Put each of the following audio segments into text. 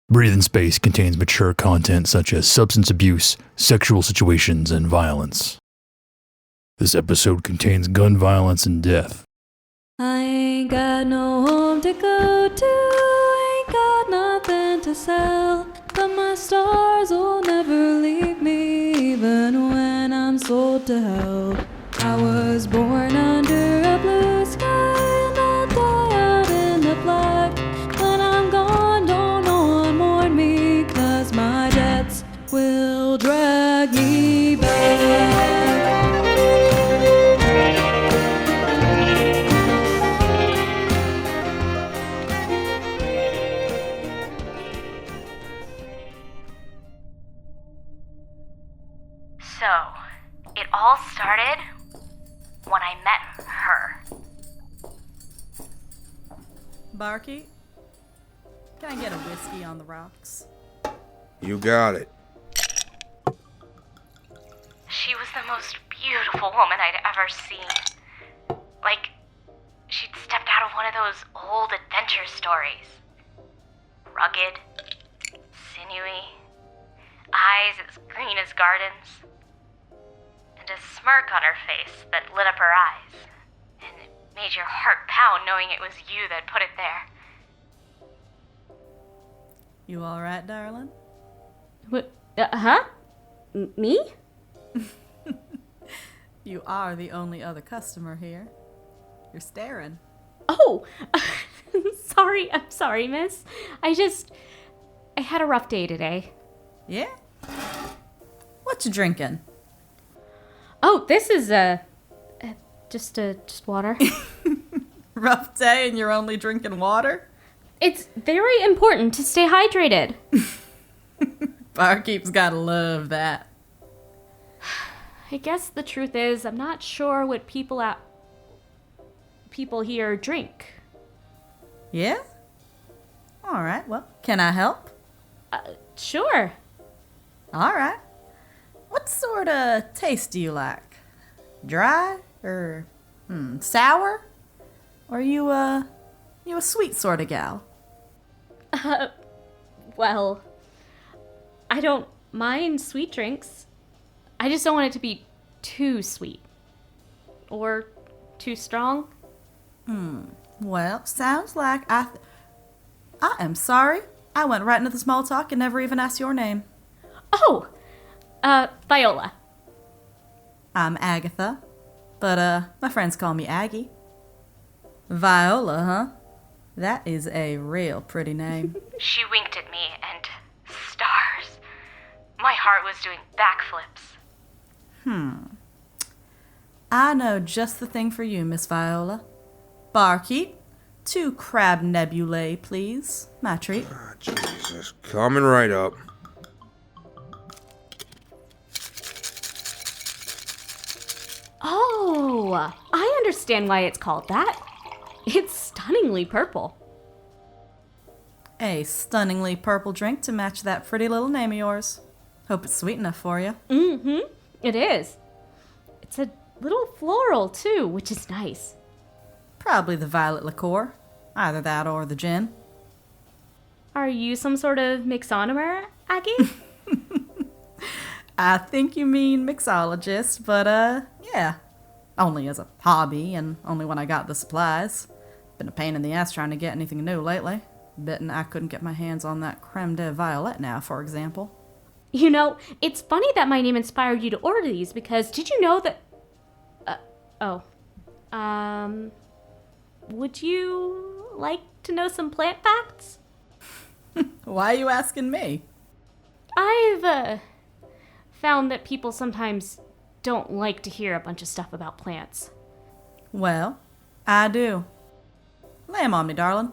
Breathing Space contains mature content such as substance abuse, sexual situations, and violence. This episode contains gun violence and death. I ain't got no home to go to, ain't got nothing to sell, but my stars will never leave me even when I'm sold to hell. I was born under a blue sky and I'll die out in the black. When I'm gone, don't no one mourn me, 'cause my debts will drag me back. So, it all started when I met her. Barkeep, can I get a whiskey on the rocks? You got it. She was the most beautiful woman I'd ever seen. Like, she'd stepped out of one of those old adventure stories. Rugged, sinewy, eyes as green as gardens, and a smirk on her face that lit up her eyes, and it made your heart pound knowing it was you that put it there. You all right, darling? What? Me? You are the only other customer here. You're staring. Oh! I'm sorry, miss. I had a rough day today. Yeah? What you drinking? Oh, this is, just water. Rough day and you're only drinking water? It's very important to stay hydrated. Barkeep's gotta love that. I guess the truth is, I'm not sure what people here drink. Yeah? Alright, well, can I help? Sure. Alright. What sort of taste do you like? Dry? Or, sour? Or you a sweet sort of gal? Well, I don't mind sweet drinks. I just don't want it to be too sweet. Or too strong. Well, sounds like I am sorry. I went right into the small talk and never even asked your name. Oh! Viola. I'm Agatha, but my friends call me Aggie. Viola, huh? That is a real pretty name. She winked at me, and stars. My heart was doing backflips. I know just the thing for you, Miss Viola. Barkeep, 2 crab nebulae, please. My treat. Ah, Jesus, coming right up. Oh, I understand why it's called that. It's stunningly purple. A stunningly purple drink to match that pretty little name of yours. Hope it's sweet enough for you. Mm-hmm. It is. It's a little floral, too, which is nice. Probably the violet liqueur. Either that or the gin. Are you some sort of mixonomer, Aggie? I think you mean mixologist, but yeah. Only as a hobby and only when I got the supplies. Been a pain in the ass trying to get anything new lately. Betting I couldn't get my hands on that creme de violette now, for example. You know, it's funny that my name inspired you to order these because did you know that... would you like to know some plant facts? Why are you asking me? I've, found that people sometimes don't like to hear a bunch of stuff about plants. Well, I do. Lay 'em on me, darling.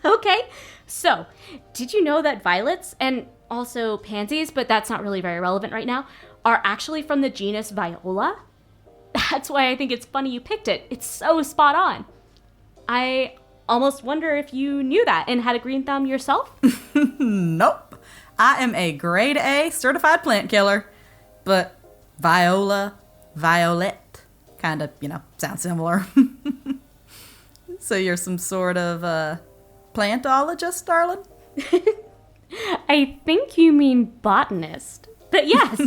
Okay, so, did you know that violets, and also pansies, but that's not really very relevant right now, are actually from the genus Viola? That's why I think it's funny you picked it. It's so spot on. I almost wonder if you knew that and had a green thumb yourself? Nope. I am a grade A certified plant killer. But Viola, Violet, kind of, sound similar. So you're some sort of plantologist, darling? I think you mean botanist. But yes,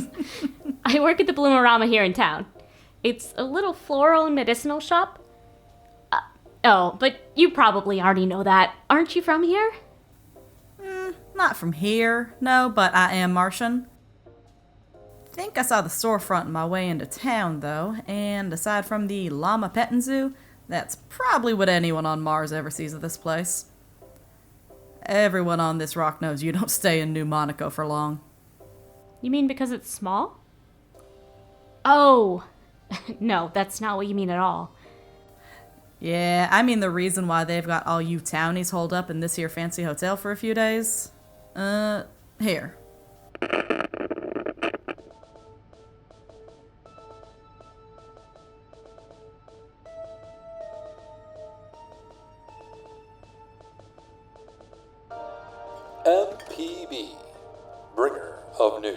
I work at the Bloomerama here in town. It's a little floral and medicinal shop. But you probably already know that. Aren't you from here? Not from here, no, but I am Martian. Think I saw the storefront on my way into town, though, and aside from the llama petting zoo, that's probably what anyone on Mars ever sees of this place. Everyone on this rock knows you don't stay in New Monaco for long. You mean because it's small? Oh, no, that's not what you mean at all. Yeah, I mean the reason why they've got all you townies holed up in this here fancy hotel for a few days. Here. MPB, bringer of news.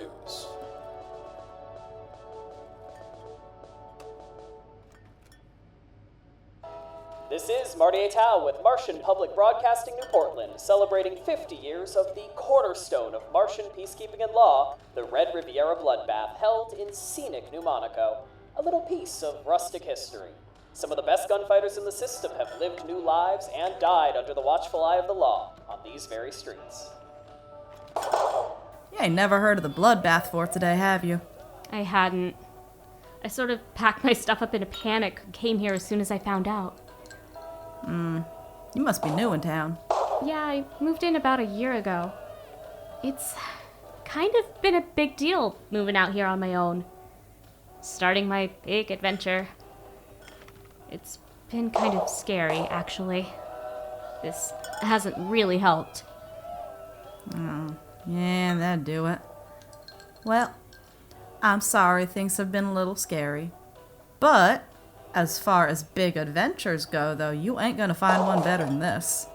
This is Martie Ettal with Martian Public Broadcasting New Portland, celebrating 50 years of the cornerstone of Martian peacekeeping and law, the Red Riviera Bloodbath, held in scenic New Monaco, a little piece of rustic history. Some of the best gunfighters in the system have lived new lives and died under the watchful eye of the law on these very streets. You ain't never heard of the Bloodbath for today, have you? I hadn't. I sort of packed my stuff up in a panic and came here as soon as I found out. You must be new in town. Yeah, I moved in about a year ago. It's kind of been a big deal moving out here on my own. Starting my big adventure. It's been kind of scary, actually. This hasn't really helped. Yeah, that'd do it. Well, I'm sorry things have been a little scary. But, as far as big adventures go, though, you ain't gonna find one better than this.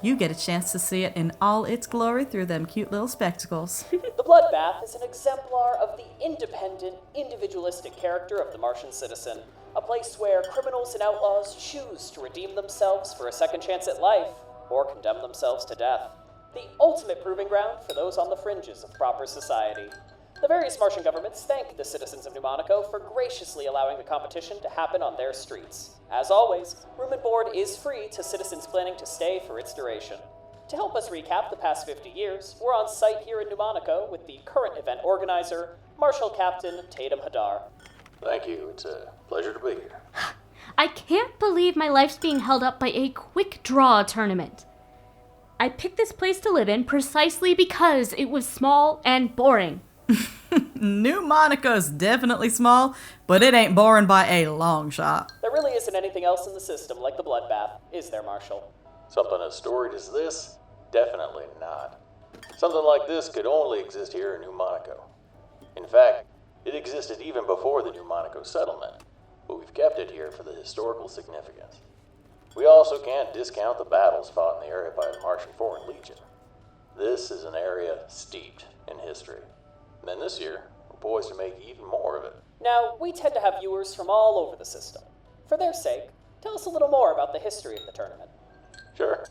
You get a chance to see it in all its glory through them cute little spectacles. The Bloodbath is an exemplar of the independent, individualistic character of the Martian citizen, a place where criminals and outlaws choose to redeem themselves for a second chance at life, or condemn themselves to death. The ultimate proving ground for those on the fringes of proper society. The various Martian governments thank the citizens of New Monaco for graciously allowing the competition to happen on their streets. As always, room and board is free to citizens planning to stay for its duration. To help us recap the past 50 years, we're on site here in New Monaco with the current event organizer, Marshal Captain Tatum Hadar. Thank you. It's a pleasure to be here. I can't believe my life's being held up by a quick draw tournament. I picked this place to live in precisely because it was small and boring. New Monaco's definitely small, but it ain't boring by a long shot. There really isn't anything else in the system like the Bloodbath, is there, Marshal? Something as storied as this? Definitely not. Something like this could only exist here in New Monaco. In fact, it existed even before the New Monaco settlement, but we've kept it here for the historical significance. We also can't discount the battles fought in the area by the Martian Foreign Legion. This is an area steeped in history. And then this year, we're poised to make even more of it. Now, we tend to have viewers from all over the system. For their sake, tell us a little more about the history of the tournament. Sure.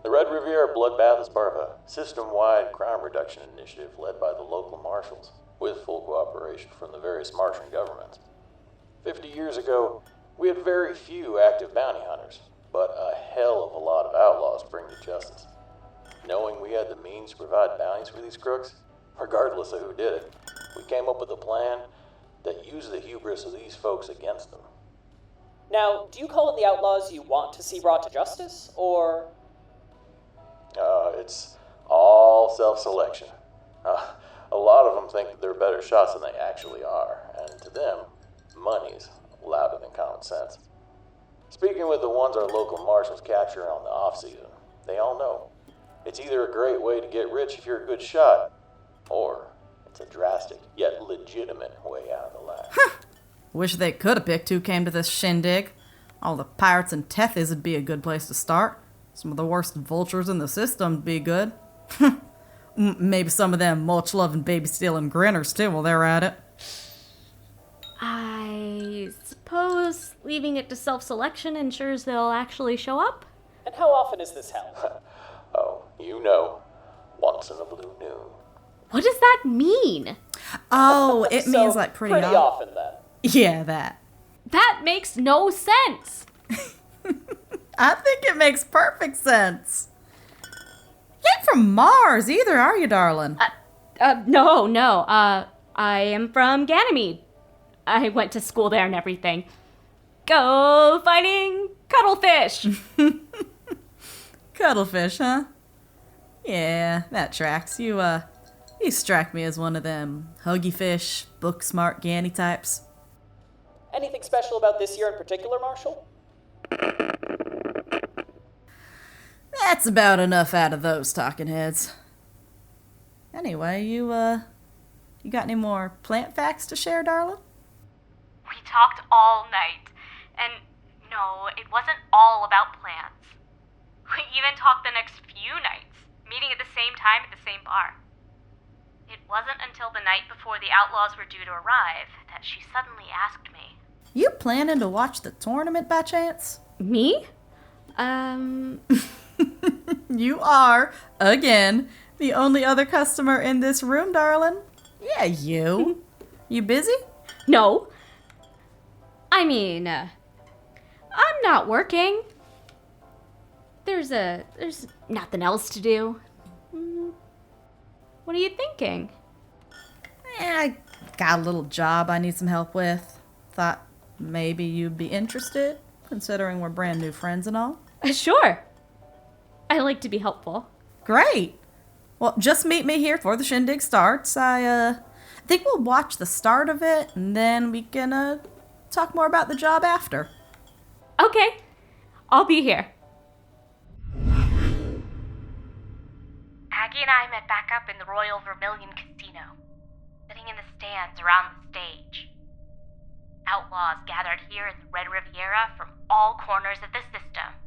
The Red Riviera Bloodbath is part of a system-wide crime reduction initiative led by the local marshals, with full cooperation from the various Martian governments. 50 years ago, we had very few active bounty hunters, but a hell of a lot of outlaws to bring to justice. Knowing we had the means to provide bounties for these crooks, regardless of who did it, we came up with a plan that used the hubris of these folks against them. Now, do you call in the outlaws you want to see brought to justice, or... It's all self-selection. A lot of them think that they're better shots than they actually are, and to them, money's louder than common sense. Speaking with the ones our local marshals capture on the off-season, they all know it's either a great way to get rich if you're a good shot, or it's a drastic yet legitimate way out of the line. Wish they could have picked who came to this shindig. All the pirates and Tethies would be a good place to start. Some of the worst vultures in the system would be good. Maybe some of them mulch-loving, baby-stealing grinners, too, while they're at it. I suppose leaving it to self-selection ensures they'll actually show up? And how often is this held? Oh, you know, once What does that mean? Oh, it So, means like pretty often then. Yeah, that. That makes no sense. I think it makes perfect sense. You ain't from Mars either, are you, darling? No. I am from Ganymede. I went to school there and everything. Go fighting cuttlefish. Cuttlefish, huh? Yeah, that tracks. You strike me as one of them huggy fish, book smart Ganny types. Anything special about this year in particular, Marshall? That's about enough out of those talking heads. Anyway, you got any more plant facts to share, darling? We talked all night, and no, it wasn't all about plants. We even talked the next few nights, meeting at the same time at the same bar. It wasn't until the night before the Outlaws were due to arrive that she suddenly asked me. You planning to watch the tournament by chance? Me? You are, again, the only other customer in this room, darling. Yeah, you. You busy? No. I mean, I'm not working. There's nothing else to do. What are you thinking? I got a little job I need some help with. Thought maybe you'd be interested, considering we're brand new friends and all. Sure. I like to be helpful. Great. Well, just meet me here before the shindig starts. I think we'll watch the start of it, and then we can talk more about the job after. Okay. I'll be here. Aggie and I met back up in the Royal Vermilion Casino, sitting in the stands around the stage. Outlaws gathered here in the Red Riviera from all corners of the system.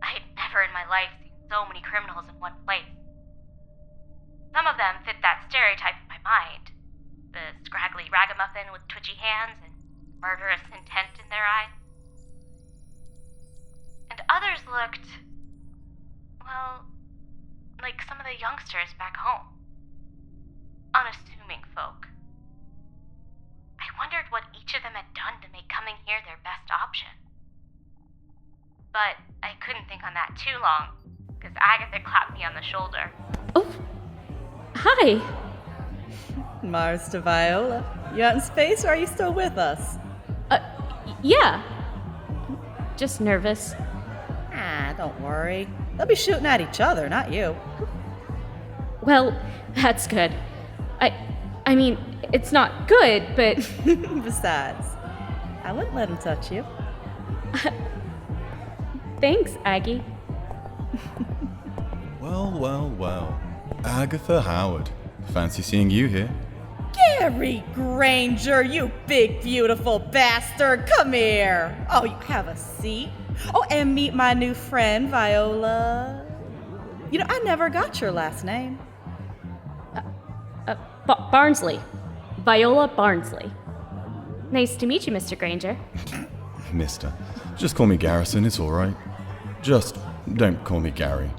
I had never in my life seen so many criminals in one place. Some of them fit that stereotype in my mind. The scraggly ragamuffin with twitchy hands and murderous intent in their eyes. And others looked, well, like some of the youngsters back home. Unassuming folk. I wondered what each of them had done to make coming here their best option. But I couldn't think on that too long, because Agatha clapped me on the shoulder. Oh, hi. Mars to Viola. You out in space, or are you still with us? Yeah. Just nervous. Don't worry. They'll be shooting at each other, not you. Well, that's good. I mean, it's not good, but... Besides, I wouldn't let him touch you. Thanks, Aggie. Well. Agatha Howard. Fancy seeing you here. Gary Grainger, you big, beautiful bastard. Come here. Oh, you have a seat. Oh, and meet my new friend, Viola. You know, I never got your last name. Barnsley. Viola Barnsley. Nice to meet you, Mr. Grainger. Mister. Just call me Garrison, it's alright. Just don't call me Gary.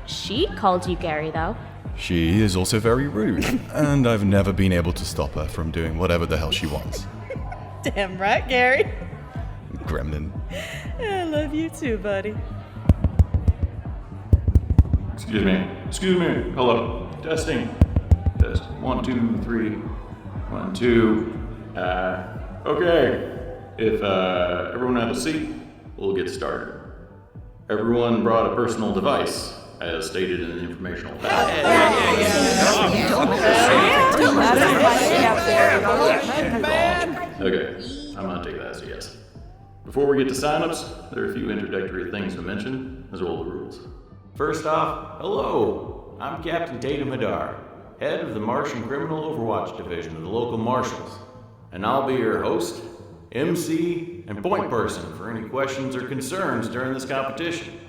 She called you Gary, though. She is also very rude, and I've never been able to stop her from doing whatever the hell she wants. Damn right, Gary. Gremlin. I love you too, buddy. Excuse me. Hello. Testing. Test. 1, 2, 3. 1, 2. Okay. If everyone has a seat, we'll get started. Everyone brought a personal device, as stated in the informational packet. Okay, I'm gonna take that as a yes. Before we get to signups, there are a few introductory things to mention, as well as the rules. First off, hello! I'm Captain Tatum Hadar, head of the Martian Criminal Overwatch Division of the local marshals, and I'll be your host, MC, and point person for any questions or concerns during this competition.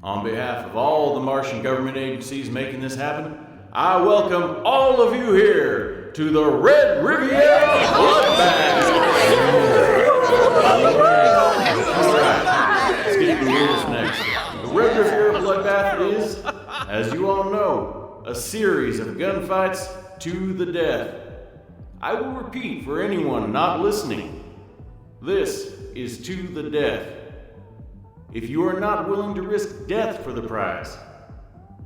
On behalf of all the Martian government agencies making this happen, I welcome all of you here to the Red Riviera Bloodbath! Alright, let's get to the rules next. The Red Riviera Bloodbath is, as you all know, a series of gunfights to the death. I will repeat for anyone not listening. This is to the death. If you are not willing to risk death for the prize,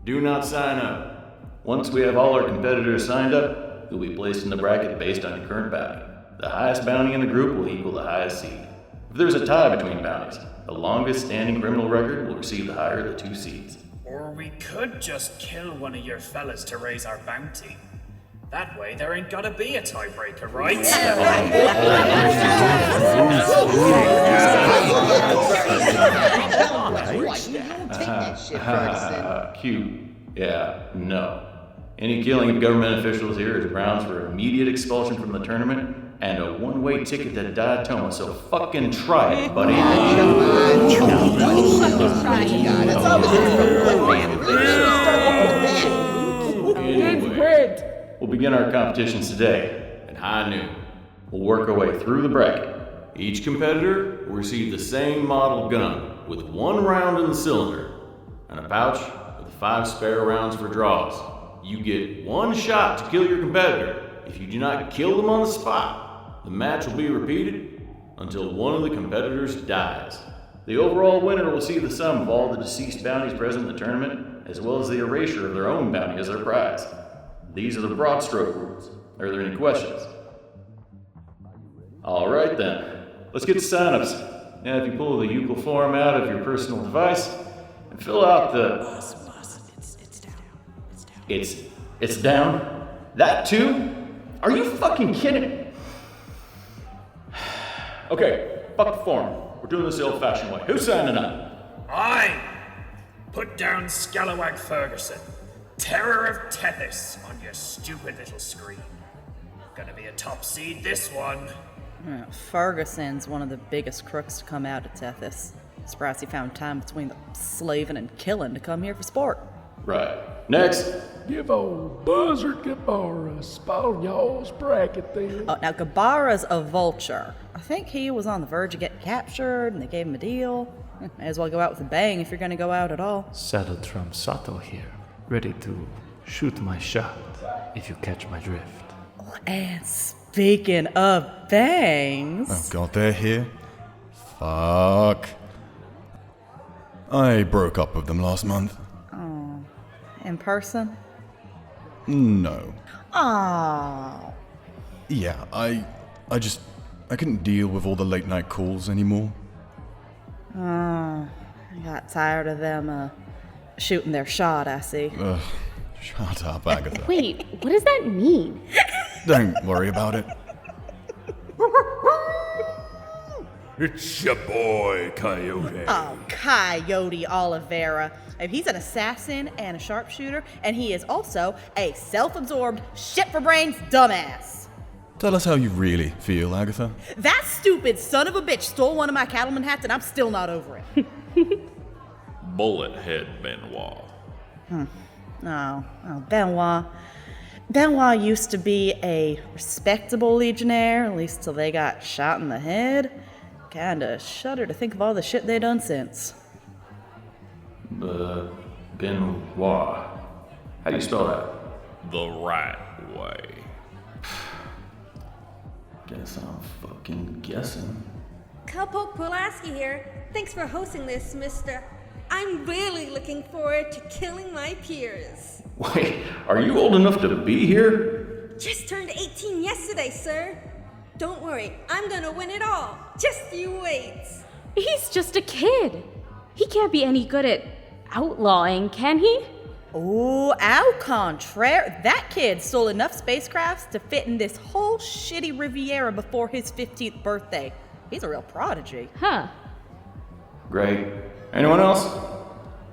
do not sign up. Once we have all our competitors signed up, you'll be placed in the bracket based on your current bounty. The highest bounty in the group will equal the highest seed. If there's a tie between bounties, the longest standing criminal record will receive the higher of the 2 seeds. Or we could just kill one of your fellas to raise our bounty. That way there ain't gotta be a tiebreaker, right? Cute. Yeah, no. Any killing of government officials here is grounds for immediate expulsion from the tournament and a one-way ticket to Diatoma, so fucking try it, buddy. Anyway, we'll begin our competitions today at high noon. We'll work our way through the bracket. Each competitor will receive the same model gun with 1 round in the cylinder and a pouch with 5 spare rounds for draws. You get 1 shot to kill your competitor. If you do not kill them on the spot, the match will be repeated until one of the competitors dies. The overall winner will receive the sum of all the deceased bounties present in the tournament, as well as the erasure of their own bounty as their prize. These are the broad stroke rules. Are there any questions? All right then, let's get to signups. Now, if you pull the Euclid form out of your personal device and fill out the... It's down? That too? Are you fucking kidding? Okay, fuck the form. We're doing this the old-fashioned way. Who's signing up? Aye! Put down Scalawag Ferguson, Terror of Tethys, on your stupid little screen. Gonna be a top seed, this one. Ferguson's one of the biggest crooks to come out of Tethys. Surprised he found time between the slaving and killing to come here for sport. Right. Next. Give old Buzzard Gabara a spot on y'all's bracket there. Oh, now Gabara's a vulture. I think he was on the verge of getting captured and they gave him a deal. May as well go out with a bang if you're gonna go out at all. Saddle Tramp Sato here, ready to shoot my shot if you catch my drift. Oh, and speaking of bangs... Oh god, they're here? Fuck. I broke up with them last month. Oh, in person? No. Oh. Yeah, I couldn't deal with all the late night calls anymore. Oh, I got tired of them, shooting their shot, I see. Ugh, shut up, Agatha. Wait, what does that mean? Don't worry about it. It's your boy, Coyote. Oh, Coyote Oliveira. He's an assassin and a sharpshooter, and he is also a self-absorbed, shit-for-brains dumbass. Tell us how you really feel, Agatha. That stupid son of a bitch stole one of my cattleman hats, and I'm still not over it. Bullet head Benoit. Oh, Benoit. Benoit used to be a respectable legionnaire, at least till they got shot in the head. Kinda shudder to think of all the shit they done since. Benoit. How do you spell that? The right way. Guess I'm fucking guessing. Cowpoke Pulaski here. Thanks for hosting this, mister. I'm really looking forward to killing my peers. Wait, are you old enough to be here? Just turned 18 yesterday, sir. Don't worry, I'm gonna win it all. Just you wait. He's just a kid. He can't be any good at outlawing, can he? Oh, au contraire. That kid stole enough spacecrafts to fit in this whole shitty Riviera before his 15th birthday. He's a real prodigy. Huh. Great. Anyone else?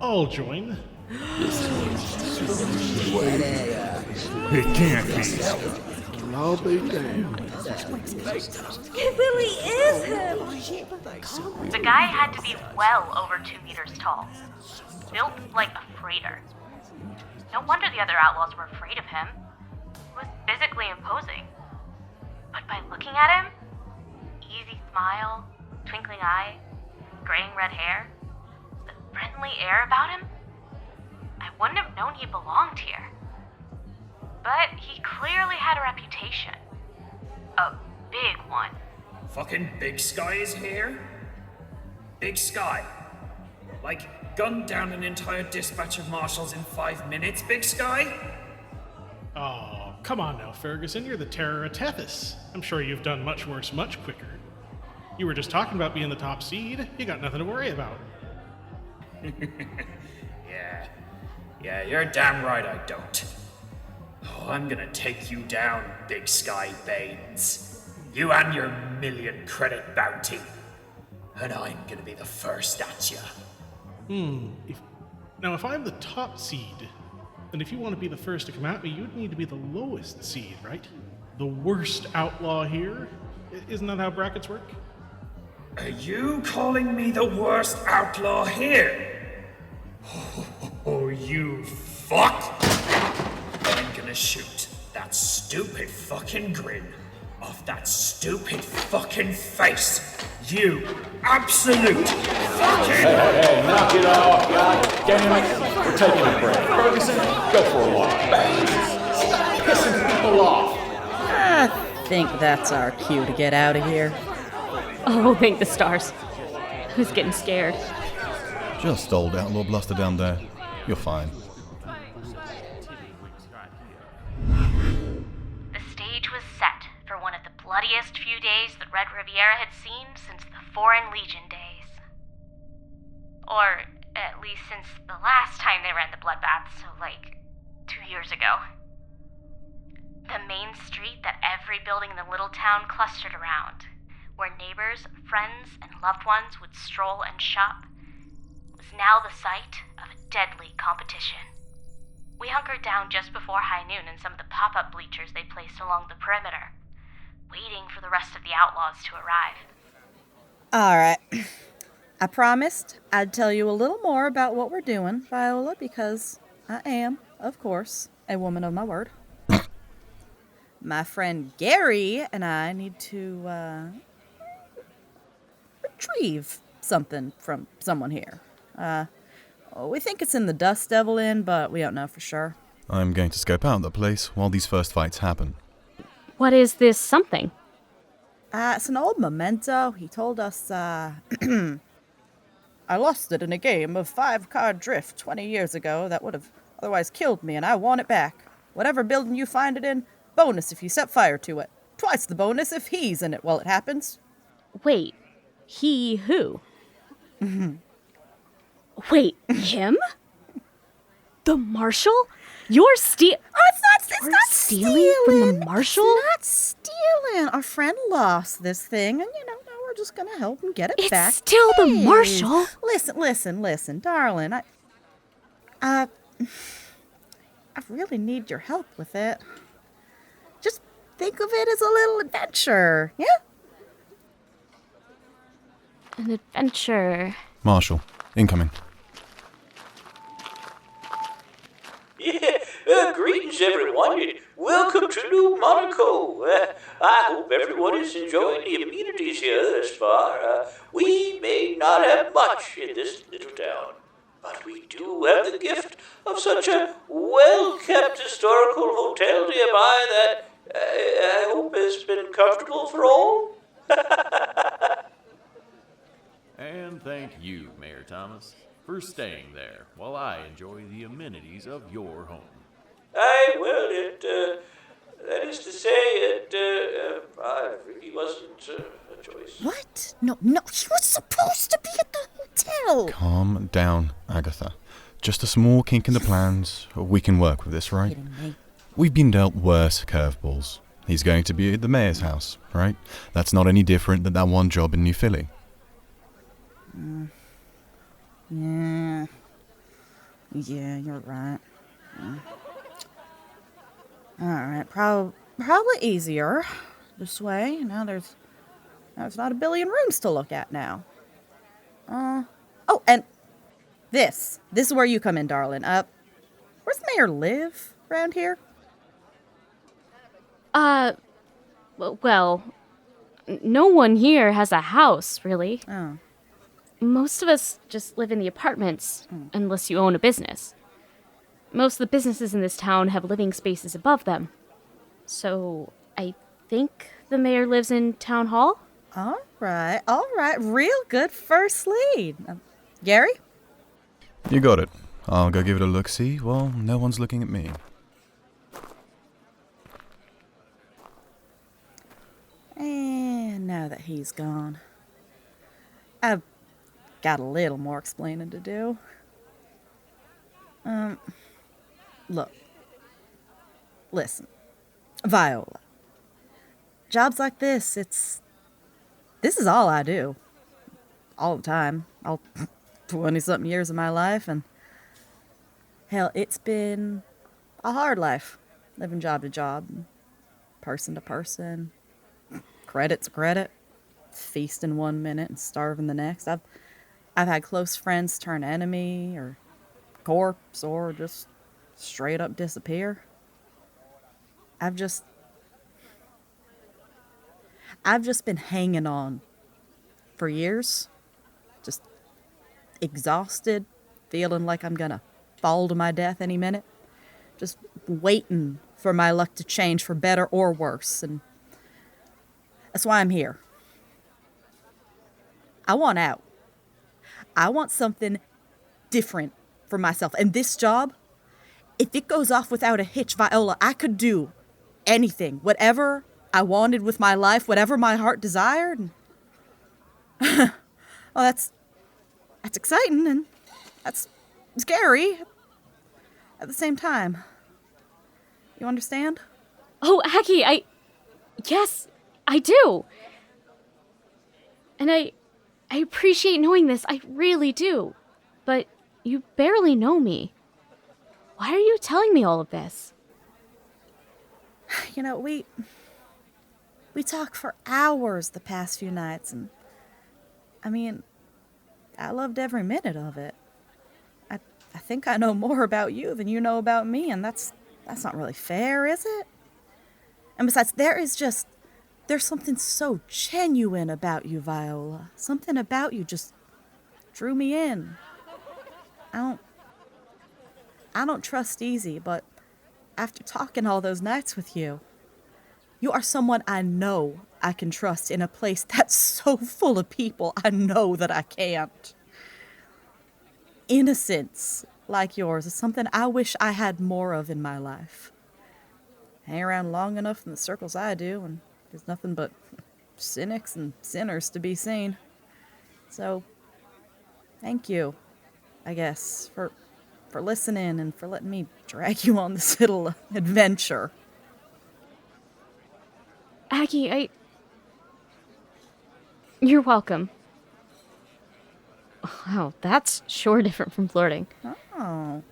I'll join. It can't be. I'll be damned. It really is him. The guy had to be well over 2 meters tall. Built like a freighter. No wonder the other outlaws were afraid of him. He was physically imposing. But by looking at him, easy smile, twinkling eye, graying red hair, the friendly air about him, I wouldn't have known he belonged here. but he clearly had a reputation. A big one. Fucking Big Sky is here? Big Sky? Like, gunned down an entire dispatch of marshals in 5 minutes, Big Sky? Oh, come on now, Ferguson. You're the terror of Tethys. I'm sure you've done much worse much quicker. You were just talking about being the top seed. You got nothing to worry about. Yeah, you're damn right I don't. Oh, I'm gonna take you down, Big Sky Baines. You and your 1,000,000 credit bounty. And I'm gonna be the first at ya. If I'm the top seed, then if you want to be the first to come at me, you'd need to be the lowest seed, right? The worst outlaw here? Isn't that how brackets work? Are you calling me the worst outlaw here? Oh, you fuck! I'm gonna shoot that stupid fucking grin off that stupid fucking face. You absolute fucking... Hey, knock it off, god damn it. We're taking a break. Ferguson, go for a walk. Baines, stop pissing people off. I think that's our cue to get out of here. Oh, thank the stars. I was getting scared. Just old outlaw bluster down there. You're fine. The stage was set for one of the bloodiest few days that Red Riviera had seen since the Foreign Legion days. Or, at least since the last time they ran the bloodbath, so 2 years ago. The main street that every building in the little town clustered around, where neighbors, friends, and loved ones would stroll and shop, was now the site of a deadly competition. We hunkered down just before high noon in some of the pop-up bleachers they placed along the perimeter, waiting for the rest of the outlaws to arrive. All right. I promised I'd tell you a little more about what we're doing, Viola, because I am, of course, a woman of my word. My friend Gary and I need to retrieve something from someone here. We think it's in the Dust Devil Inn, but we don't know for sure. I'm going to scope out the place while these first fights happen. What is this something? It's an old memento. He told us, I lost it in a game of 5-card drift 20 years ago that would have otherwise killed me, and I want it back. Whatever building you find it in, bonus if you set fire to it. Twice the bonus if he's in it while it happens. Wait, he who? Wait, him? The marshal? You're it's not stealing from the marshal? It's not stealing. Our friend lost this thing, and now we're just gonna help him get it back. It's still the marshal. Listen, darling. I really need your help with it. Just think of it as a little adventure, yeah? An adventure. Marshal, incoming. Yeah, greetings everyone. Welcome to New Monaco. I hope everyone is enjoying the amenities here thus far. We may not have much in this little town, but we do have the gift of such a well-kept historical hotel nearby that I hope has been comfortable for all. And thank you, Mayor Thomas, for staying there while I enjoy the amenities of your home. That is to say, I really wasn't a choice. What? No, he was supposed to be at the hotel. Calm down, Agatha. Just a small kink in the plans. We can work with this, right? We've been dealt worse curveballs. He's going to be at the mayor's house, right? That's not any different than that one job in New Philly. Yeah, you're right. Alright, probably easier this way. Now there's not a billion rooms to look at now. Oh, and this is where you come in, darling. Where's the mayor live around here? Well, no one here has a house, really. Oh. Most of us just live in the apartments, unless you own a business. most of the businesses in this town have living spaces above them. So I think the mayor lives in Town Hall? All right. Real good first lead. Gary? You got it. I'll go give it a look-see while no one's looking at me. And now that he's gone, I've got a little more explaining to do. Look. Listen. Viola. Jobs like this, this is all I do. All the time. All 20-something years of my life, and hell, it's been a hard life. Living job to job, person to person, credit to credit, feasting one minute and starving the next. I've had close friends turn enemy or corpse or just straight up disappear. I've just been hanging on for years, just exhausted, feeling like I'm gonna fall to my death any minute, just waiting for my luck to change for better or worse, and that's why I'm here. I want out. I want something different for myself, and this job, if it goes off without a hitch, Viola, I could do anything, whatever I wanted with my life, whatever my heart desired. Well, that's exciting, and that's scary at the same time. You understand? Oh, Aggie, yes, I do. And I appreciate knowing this, I really do. But you barely know me. Why are you telling me all of this? You know, we talked for hours the past few nights, and I mean, I loved every minute of it. I think I know more about you than you know about me, and that's not really fair, is it? And besides, there's something so genuine about you, Viola. Something about you just drew me in. I don't trust easy, but after talking all those nights with you, you are someone I know I can trust in a place that's so full of people I know that I can't. Innocence like yours is something I wish I had more of in my life. Hang around long enough in the circles I do, and there's nothing but cynics and sinners to be seen. So, thank you, I guess, for listening and for letting me drag you on this little adventure. Aggie, You're welcome. Wow, that's sure different from flirting. Oh.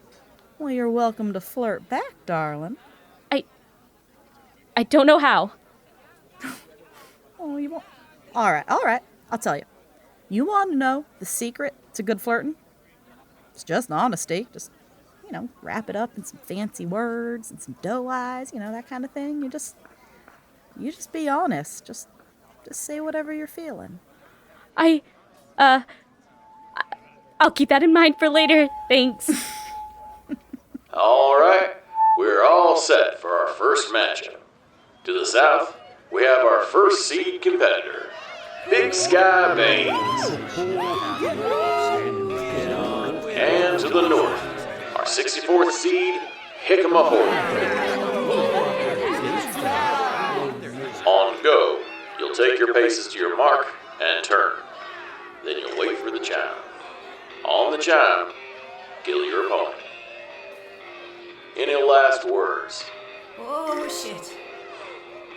Well, you're welcome to flirt back, darling. I don't know how. Oh, you won't. All right. I'll tell you. You want to know the secret to good flirting? It's just honesty. Just, wrap it up in some fancy words and some doe eyes, that kind of thing. You just be honest. Just say whatever you're feeling. I'll keep that in mind for later. Thanks. All right, we're all set for our first matchup. To the south, we have our first seed competitor, Big Sky Baines. And to the north, our 64th seed, Hick'em On go, you'll take your paces to your mark and turn. Then you'll wait for the chime. On the chime, kill your opponent. Any last words? Oh, shit.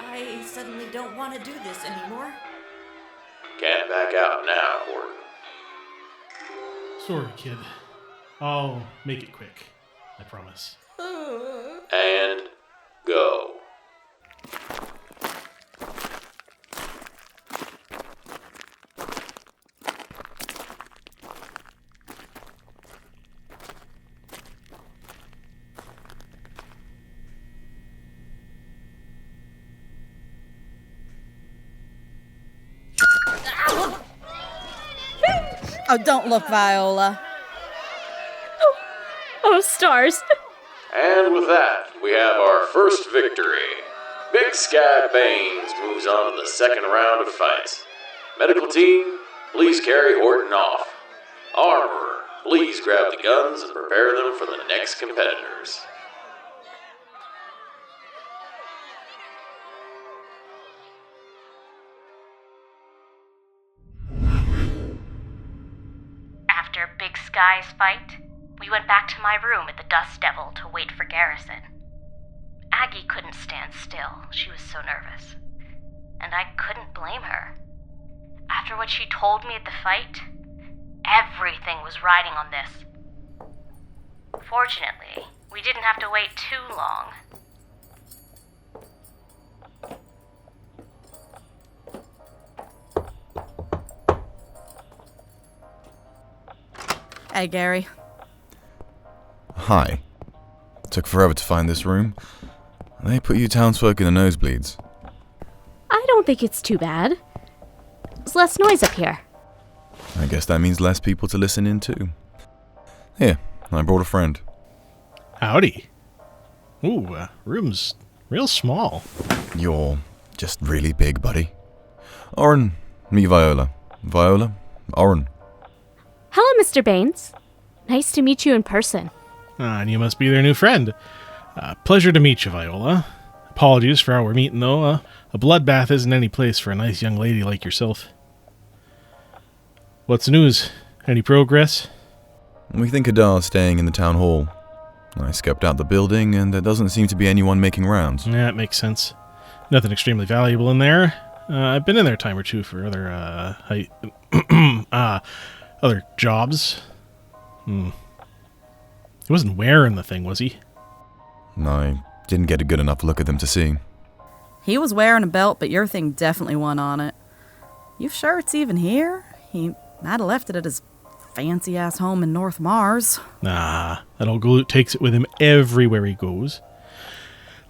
I suddenly don't want to do this anymore. Can't back out now, Oran. Sorry, kid. I'll make it quick. I promise. And go. Oh, don't look, Viola. Oh, stars. And with that, we have our first victory. Big Sky Baines moves on to the second round of fights. Medical team, please carry Horton off. Armorer, please grab the guns and prepare them for the next competitors. After Big Sky's fight, we went back to my room at the Dust Devil to wait for Garrison. Aggie couldn't stand still. She was so nervous. And I couldn't blame her. After what she told me at the fight, everything was riding on this. Fortunately, we didn't have to wait too long. Hey, Gary. Hi. Took forever to find this room. They put you townsfolk in the nosebleeds. I don't think it's too bad. There's less noise up here. I guess that means less people to listen in too. Here, I brought a friend. Howdy. Ooh, room's real small. You're just really big, buddy. Oran, meet Viola. Viola, Oran. Hello, Mr. Baines. Nice to meet you in person. And you must be their new friend. Pleasure to meet you, Viola. Apologies for how we're meeting, though. A bloodbath isn't any place for a nice young lady like yourself. What's the news? Any progress? We think Hadar's staying in the town hall. I scoped out the building, and there doesn't seem to be anyone making rounds. Yeah, it makes sense. Nothing extremely valuable in there. I've been in there a time or two for other, other jobs. He wasn't wearing the thing, was he? No, I didn't get a good enough look at them to see. He was wearing a belt, but your thing definitely won on it. You sure it's even here? He might have left it at his fancy-ass home in North Mars. Nah, that old galoot takes it with him everywhere he goes.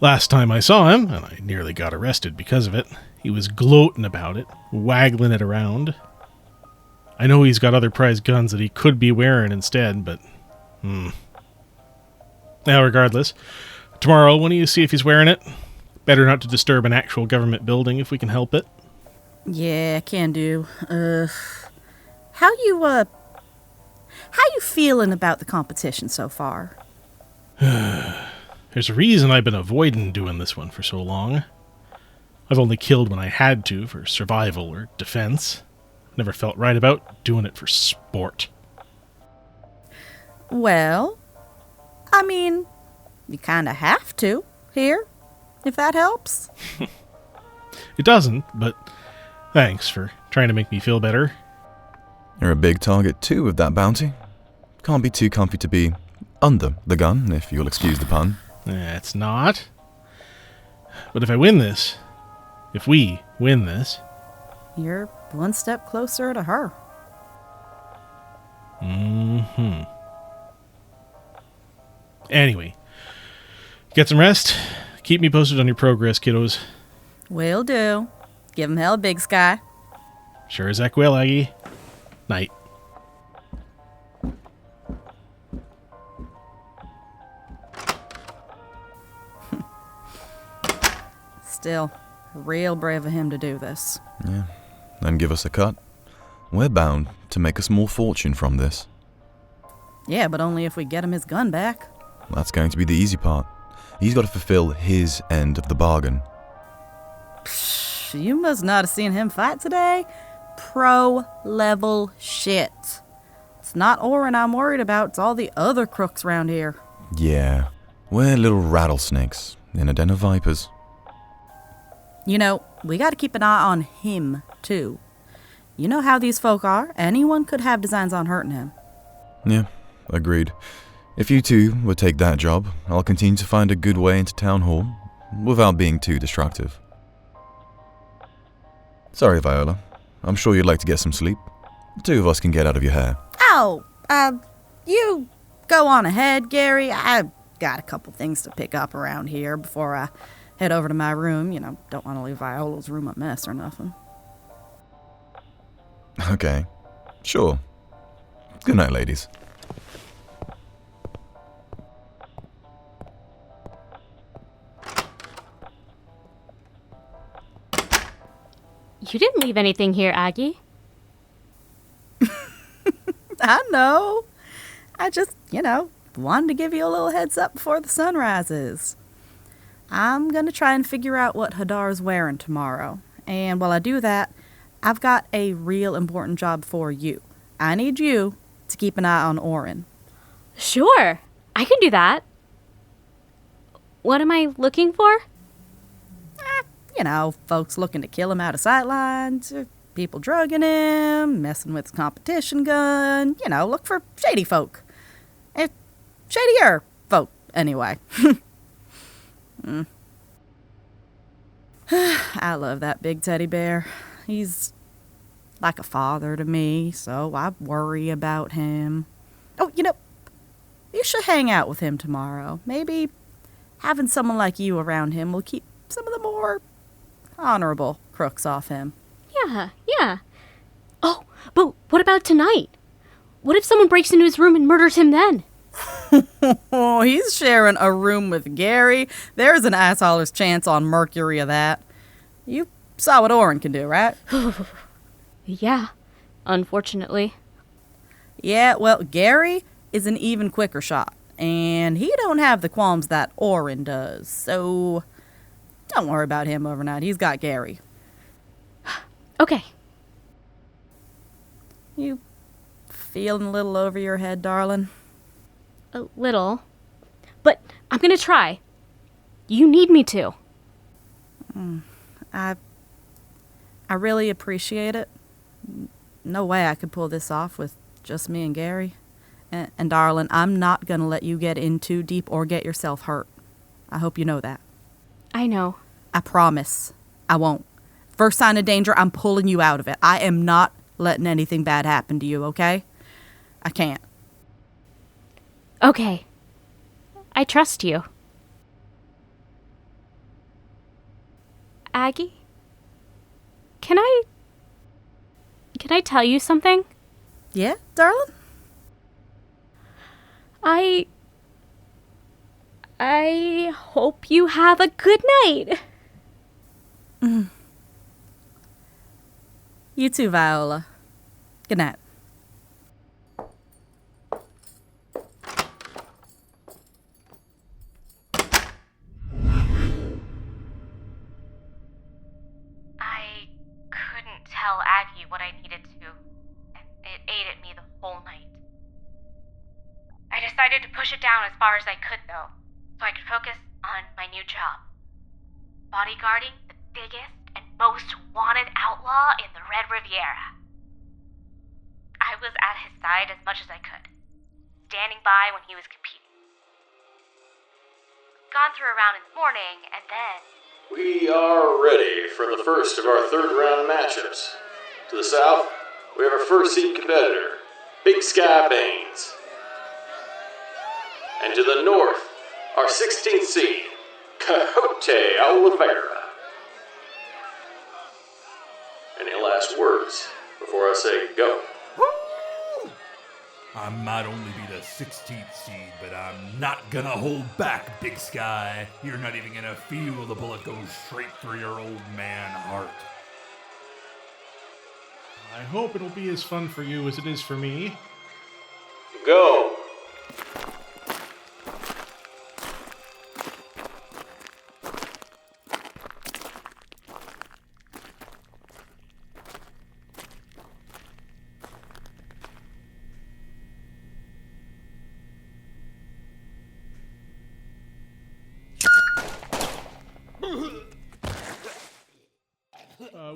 Last time I saw him, and I nearly got arrested because of it, he was gloating about it, waggling it around. I know he's got other prize guns that he could be wearing instead, but... Now, regardless, tomorrow, when you see if he's wearing it, better not to disturb an actual government building if we can help it. Yeah, can do. How you feeling about the competition so far? There's a reason I've been avoiding doing this one for so long. I've only killed when I had to for survival or defense. Never felt right about doing it for sport. Well, I mean, you kinda have to, here, if that helps. It doesn't, but thanks for trying to make me feel better. You're a big target too with that bounty. Can't be too comfy to be under the gun, if you'll excuse the pun. It's not. But if I win this, if we win this... You're one step closer to her. Anyway, get some rest. Keep me posted on your progress, kiddos. Will do. Give him hell, Big Sky. Sure as heck will, Aggie. Night. Still, real brave of him to do this. Yeah, then give us a cut. We're bound to make a small fortune from this. Yeah, but only if we get him his gun back. That's going to be the easy part. He's got to fulfill his end of the bargain. Psh, you must not have seen him fight today. Pro-level shit. It's not Oran I'm worried about, it's all the other crooks around here. Yeah, we're little rattlesnakes in a den of vipers. You know, we gotta keep an eye on him, too. You know how these folk are. Anyone could have designs on hurting him. Yeah, agreed. If you two would take that job, I'll continue to find a good way into town hall, without being too destructive. Sorry, Viola. I'm sure you'd like to get some sleep. The two of us can get out of your hair. Oh, you go on ahead, Gary. I've got a couple things to pick up around here before I head over to my room. You know, don't want to leave Viola's room a mess or nothing. Okay, sure. Good night, ladies. You didn't leave anything here, Aggie. I know. I just, wanted to give you a little heads up before the sun rises. I'm going to try and figure out what Hadar's wearing tomorrow. And while I do that, I've got a real important job for you. I need you to keep an eye on Oran. Sure, I can do that. What am I looking for? Folks looking to kill him out of sight lines, or people drugging him, messing with his competition gun. Look for shady folk. Shadier folk, anyway. I love that big teddy bear. He's like a father to me, so I worry about him. Oh, you should hang out with him tomorrow. Maybe having someone like you around him will keep some of the more honorable crooks off him. Yeah. Oh, but what about tonight? What if someone breaks into his room and murders him then? Oh, he's sharing a room with Gary. There's an assholer's chance on Mercury of that. You saw what Oran can do, right? Yeah, unfortunately. Yeah, well, Gary is an even quicker shot, and he don't have the qualms that Oran does, so don't worry about him overnight. He's got Gary. Okay. You feeling a little over your head, darling? A little. But I'm gonna try. You need me to. I really appreciate it. No way I could pull this off with just me and Gary. And darling, I'm not going to let you get in too deep or get yourself hurt. I hope you know that. I know. I promise. I won't. First sign of danger, I'm pulling you out of it. I am not letting anything bad happen to you, okay? I can't. Okay. I trust you. Aggie? Can I tell you something? Yeah, darling? I hope you have a good night. You too, Viola. Good night. I couldn't tell Aggie what I needed to, and it ate at me the whole night. I decided to push it down as far as I could, though, so I could focus on my new job. Bodyguarding the biggest and most wanted outlaw in the Red Riviera. I was at his side as much as I could, standing by when he was competing. Gone through a round in the morning, and then... We are ready for the first of our third round matchups. To the south, we have our first seed competitor, Big Sky Baines. And to the north, our 16th seed, Coyote Oliveira. Any last words before I say go? I might only be the 16th seed, but I'm not gonna hold back, Big Sky. You're not even gonna feel the bullet go straight through your old man heart. I hope it'll be as fun for you as it is for me. Go!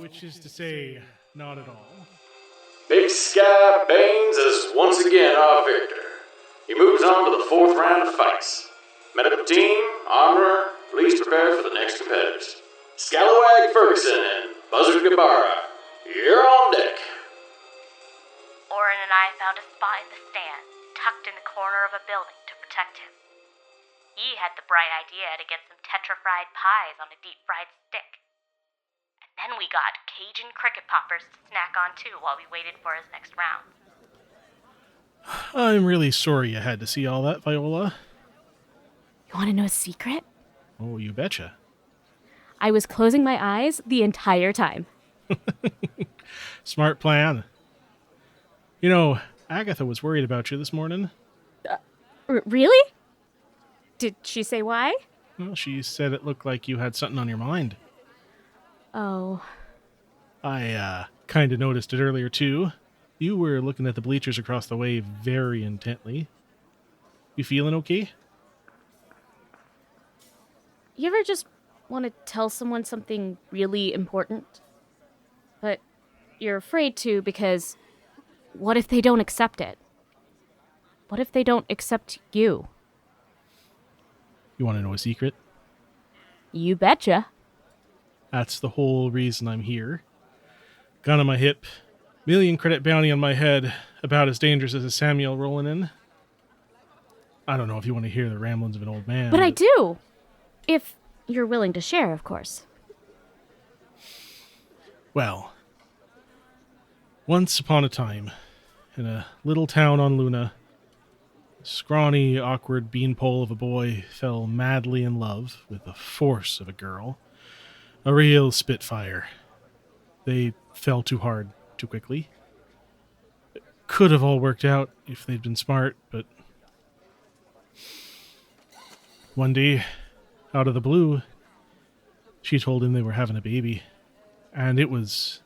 Which is to say, not at all. Big Sky Baines is once again our victor. He moves on to the fourth round of fights. Medical team, armorer, please prepare for the next competitors. Scalawag Ferguson and Buzzard Gabara, you're on deck. Oran and I found a spot in the stand, tucked in the corner of a building to protect him. He had the bright idea to get some tetra-fried pies on a deep-fried stick. Then we got Cajun cricket poppers to snack on too while we waited for his next round. I'm really sorry you had to see all that, Viola. You want to know a secret? Oh, you betcha. I was closing my eyes the entire time. Smart plan. You know, Agatha was worried about you this morning. Really? Did she say why? Well, she said it looked like you had something on your mind. Oh. I kind of noticed it earlier, too. You were looking at the bleachers across the way very intently. You feeling okay? You ever just want to tell someone something really important? But you're afraid to because what if they don't accept it? What if they don't accept you? You want to know a secret? You betcha. That's the whole reason I'm here. Gun on my hip, million credit bounty on my head, about as dangerous as a Samuel rolling in. I don't know if you want to hear the ramblings of an old man. But I do! If you're willing to share, of course. Well, once upon a time, in a little town on Luna, a scrawny, awkward beanpole of a boy fell madly in love with the force of a girl. A real spitfire. They fell too hard, too quickly. It could have all worked out if they'd been smart, but one day, out of the blue, she told him they were having a baby, and it was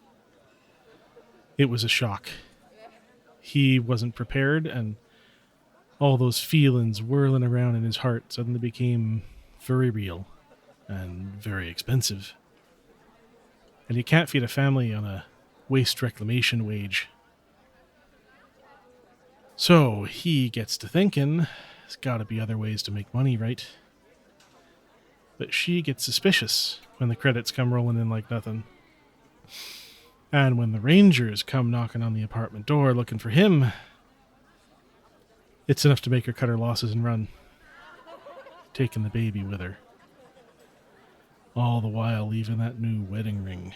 a shock. He wasn't prepared, and all those feelings whirling around in his heart suddenly became very real and very expensive. And you can't feed a family on a waste reclamation wage. So he gets to thinking, there's gotta be other ways to make money, right? But she gets suspicious when the credits come rolling in like nothing. And when the Rangers come knocking on the apartment door looking for him, it's enough to make her cut her losses and run, taking the baby with her. All the while leaving that new wedding ring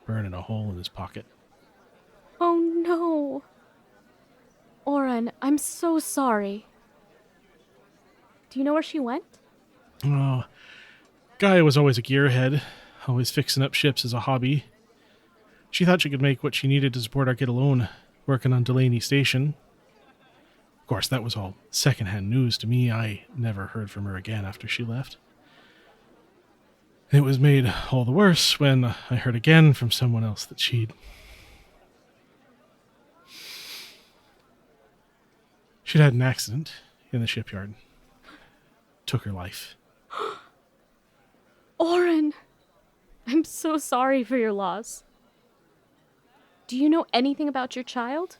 burning a hole in his pocket. Oh no. Oran, I'm so sorry. Do you know where she went? Oh, Guy was always a gearhead, always fixing up ships as a hobby. She thought she could make what she needed to support our kid alone, working on Delaney Station. Of course, that was all secondhand news to me. I never heard from her again after she left. It was made all the worse when I heard again from someone else that she'd had an accident in the shipyard. Took her life. Oran! I'm so sorry for your loss. Do you know anything about your child?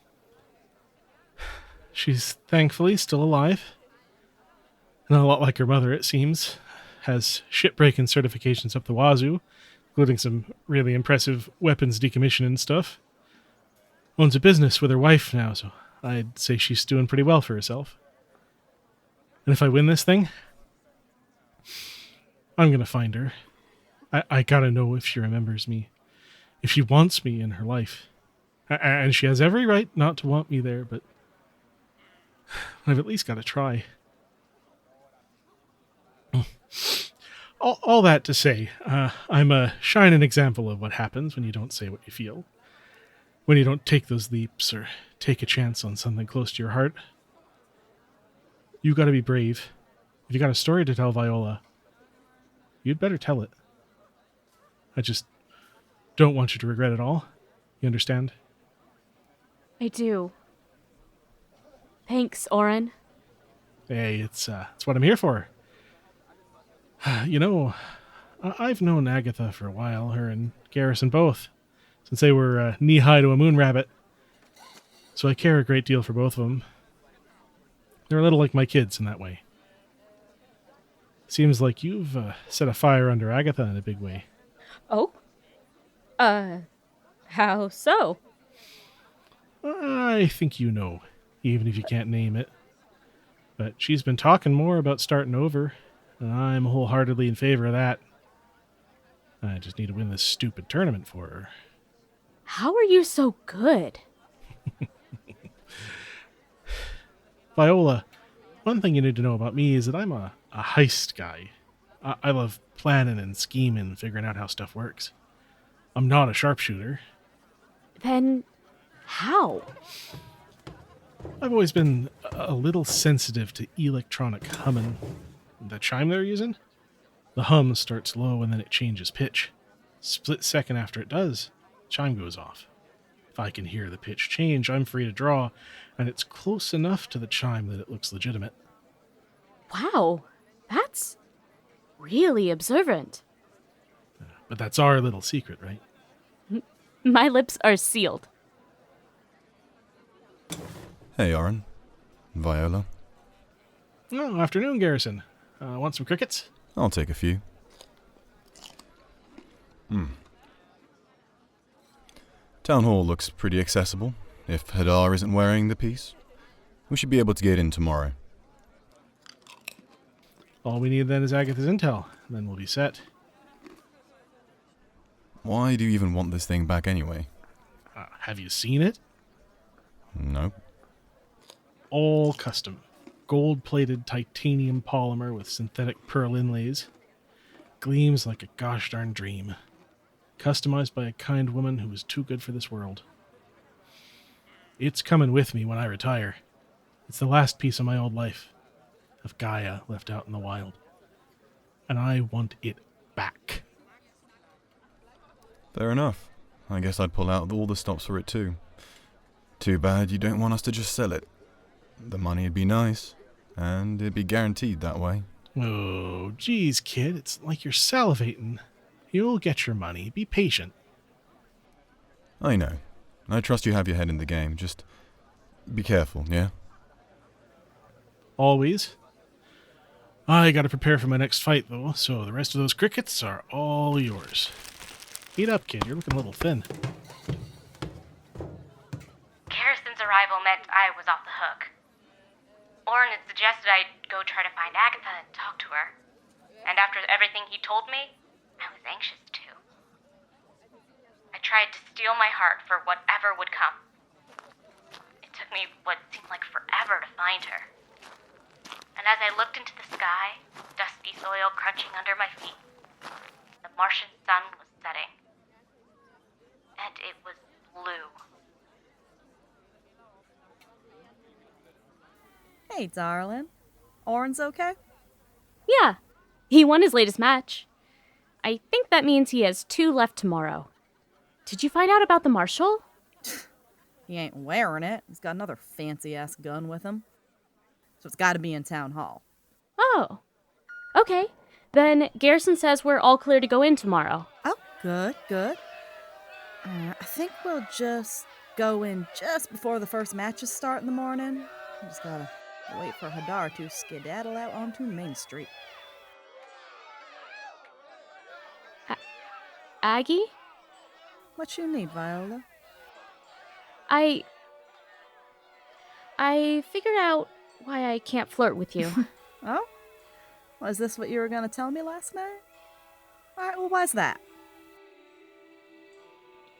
She's thankfully still alive. And a lot like her mother, it seems. Has shipbreaking certifications up the wazoo, including some really impressive weapons decommissioning stuff. Owns a business with her wife now, so I'd say she's doing pretty well for herself. And if I win this thing, I'm gonna find her. I gotta know if she remembers me. If she wants me in her life. And she has every right not to want me there, but I've at least gotta try. All that to say, I'm a shining example of what happens when you don't say what you feel. When you don't take those leaps or take a chance on something close to your heart. You gotta be brave. If you got a story to tell Viola, you'd better tell it. I just don't want you to regret it all. You understand? I do. Thanks, Oran. Hey, it's what I'm here for. You know, I've known Agatha for a while, her and Garrison both, since they were knee-high to a moon rabbit. So I care a great deal for both of them. They're a little like my kids in that way. Seems like you've set a fire under Agatha in a big way. Oh? How so? I think you know, even if you can't name it. But she's been talking more about starting over, and I'm wholeheartedly in favor of that. I just need to win this stupid tournament for her. How are you so good? Viola, one thing you need to know about me is that I'm a heist guy. I love planning and scheming and figuring out how stuff works. I'm not a sharpshooter. Then how? I've always been a little sensitive to electronic humming. The chime they're using? The hum starts low and then it changes pitch. Split second after it does, chime goes off. If I can hear the pitch change, I'm free to draw, and it's close enough to the chime that it looks legitimate. Wow, that's really observant. But that's our little secret, right? My lips are sealed. Hey, Oran. Viola. Oh, afternoon, Garrison. Want some crickets? I'll take a few. Town Hall looks pretty accessible. If Hadar isn't wearing the piece, we should be able to get in tomorrow. All we need then is Agatha's intel, and then we'll be set. Why do you even want this thing back anyway? Have you seen it? No. All custom. Gold-plated titanium polymer with synthetic pearl inlays. Gleams like a gosh darn dream. Customized by a kind woman who was too good for this world. It's coming with me when I retire. It's the last piece of my old life. Of Gaia left out in the wild. And I want it back. Fair enough. I guess I'd pull out all the stops for it too. Too bad you don't want us to just sell it. The money'd be nice, and it'd be guaranteed that way. Oh, geez, kid, it's like you're salivating. You'll get your money. Be patient. I know. I trust you have your head in the game. Just be careful, yeah? Always. I gotta prepare for my next fight, though, so the rest of those crickets are all yours. Eat up, kid. You're looking a little thin. Garrison's arrival meant I was off the hook. Oran had suggested I go try to find Agatha and talk to her. And after everything he told me, I was anxious too. I tried to steel my heart for whatever would come. It took me what seemed like forever to find her. And as I looked into the sky, dusty soil crunching under my feet, the Martian sun was setting. And it was blue. Hey, darling. Oran's okay? Yeah, he won his latest match. I think that means he has 2 left tomorrow. Did you find out about the Marshal? He ain't wearing it. He's got another fancy-ass gun with him. So it's gotta be in Town Hall. Oh. Okay. Then Garrison says we're all clear to go in tomorrow. Oh, good, good. I think we'll just go in just before the first matches start in the morning. We just gotta wait for Hadar to skedaddle out onto Main Street. Aggie? What you need, Viola? I figured out why I can't flirt with you. Oh? Was this what you were gonna tell me last night? Alright, well, why's that?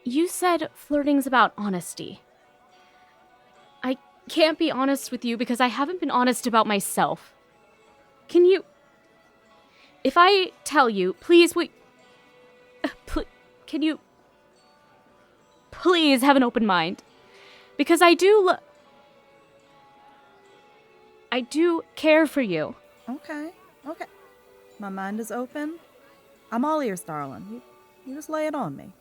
You said flirting's about honesty. I can't be honest with you because I haven't been honest about myself. Can you... If I tell you, please, can you... Please have an open mind. Because I do care for you. Okay. My mind is open. I'm all ears, darling. You just lay it on me.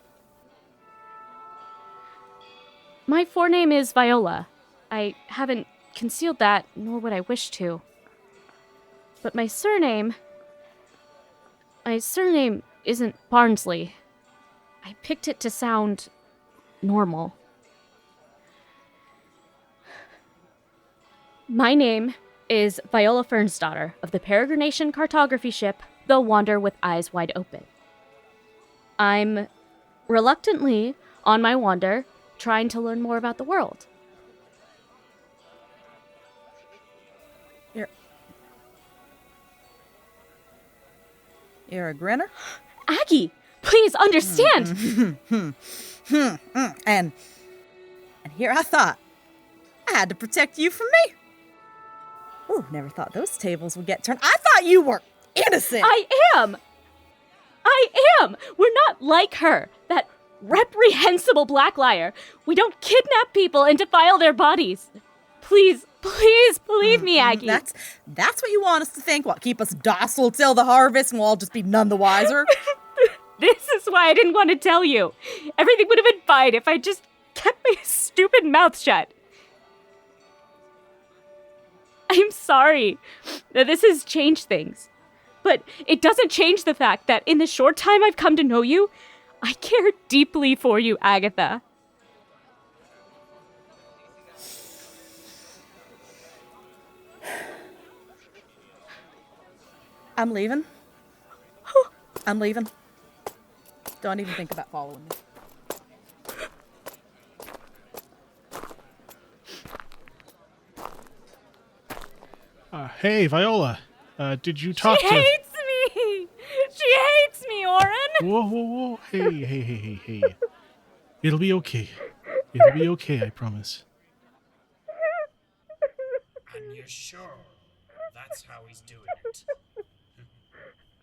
My forename is Viola. I haven't concealed that, nor would I wish to. But my surname isn't Barnsley. I picked it to sound normal. My name is Viola Fernsdottir of the peregrination cartography ship, the Wander with Eyes Wide Open. I'm reluctantly on my wander, trying to learn more about the world. You're a grinner? Aggie, please understand! And here I thought I had to protect you from me. Ooh, never thought those tables would get turned. I thought you were innocent. I am! We're not like her. That reprehensible black liar. We don't kidnap people and defile their bodies. Please, please believe me, Aggie. That's what you want us to think? What, keep us docile till the harvest and we'll all just be none the wiser? This is why I didn't want to tell you. Everything would have been fine if I just kept my stupid mouth shut. I'm sorry that this has changed things. But it doesn't change the fact that in the short time I've come to know you, I care deeply for you, Agatha. I'm leaving. I'm leaving. Don't even think about following me. Hey, Viola. Did you talk to... She hates me! She hates me, Oran! Whoa. Hey. It'll be okay. It'll be okay, I promise. And you're sure that's how he's doing it?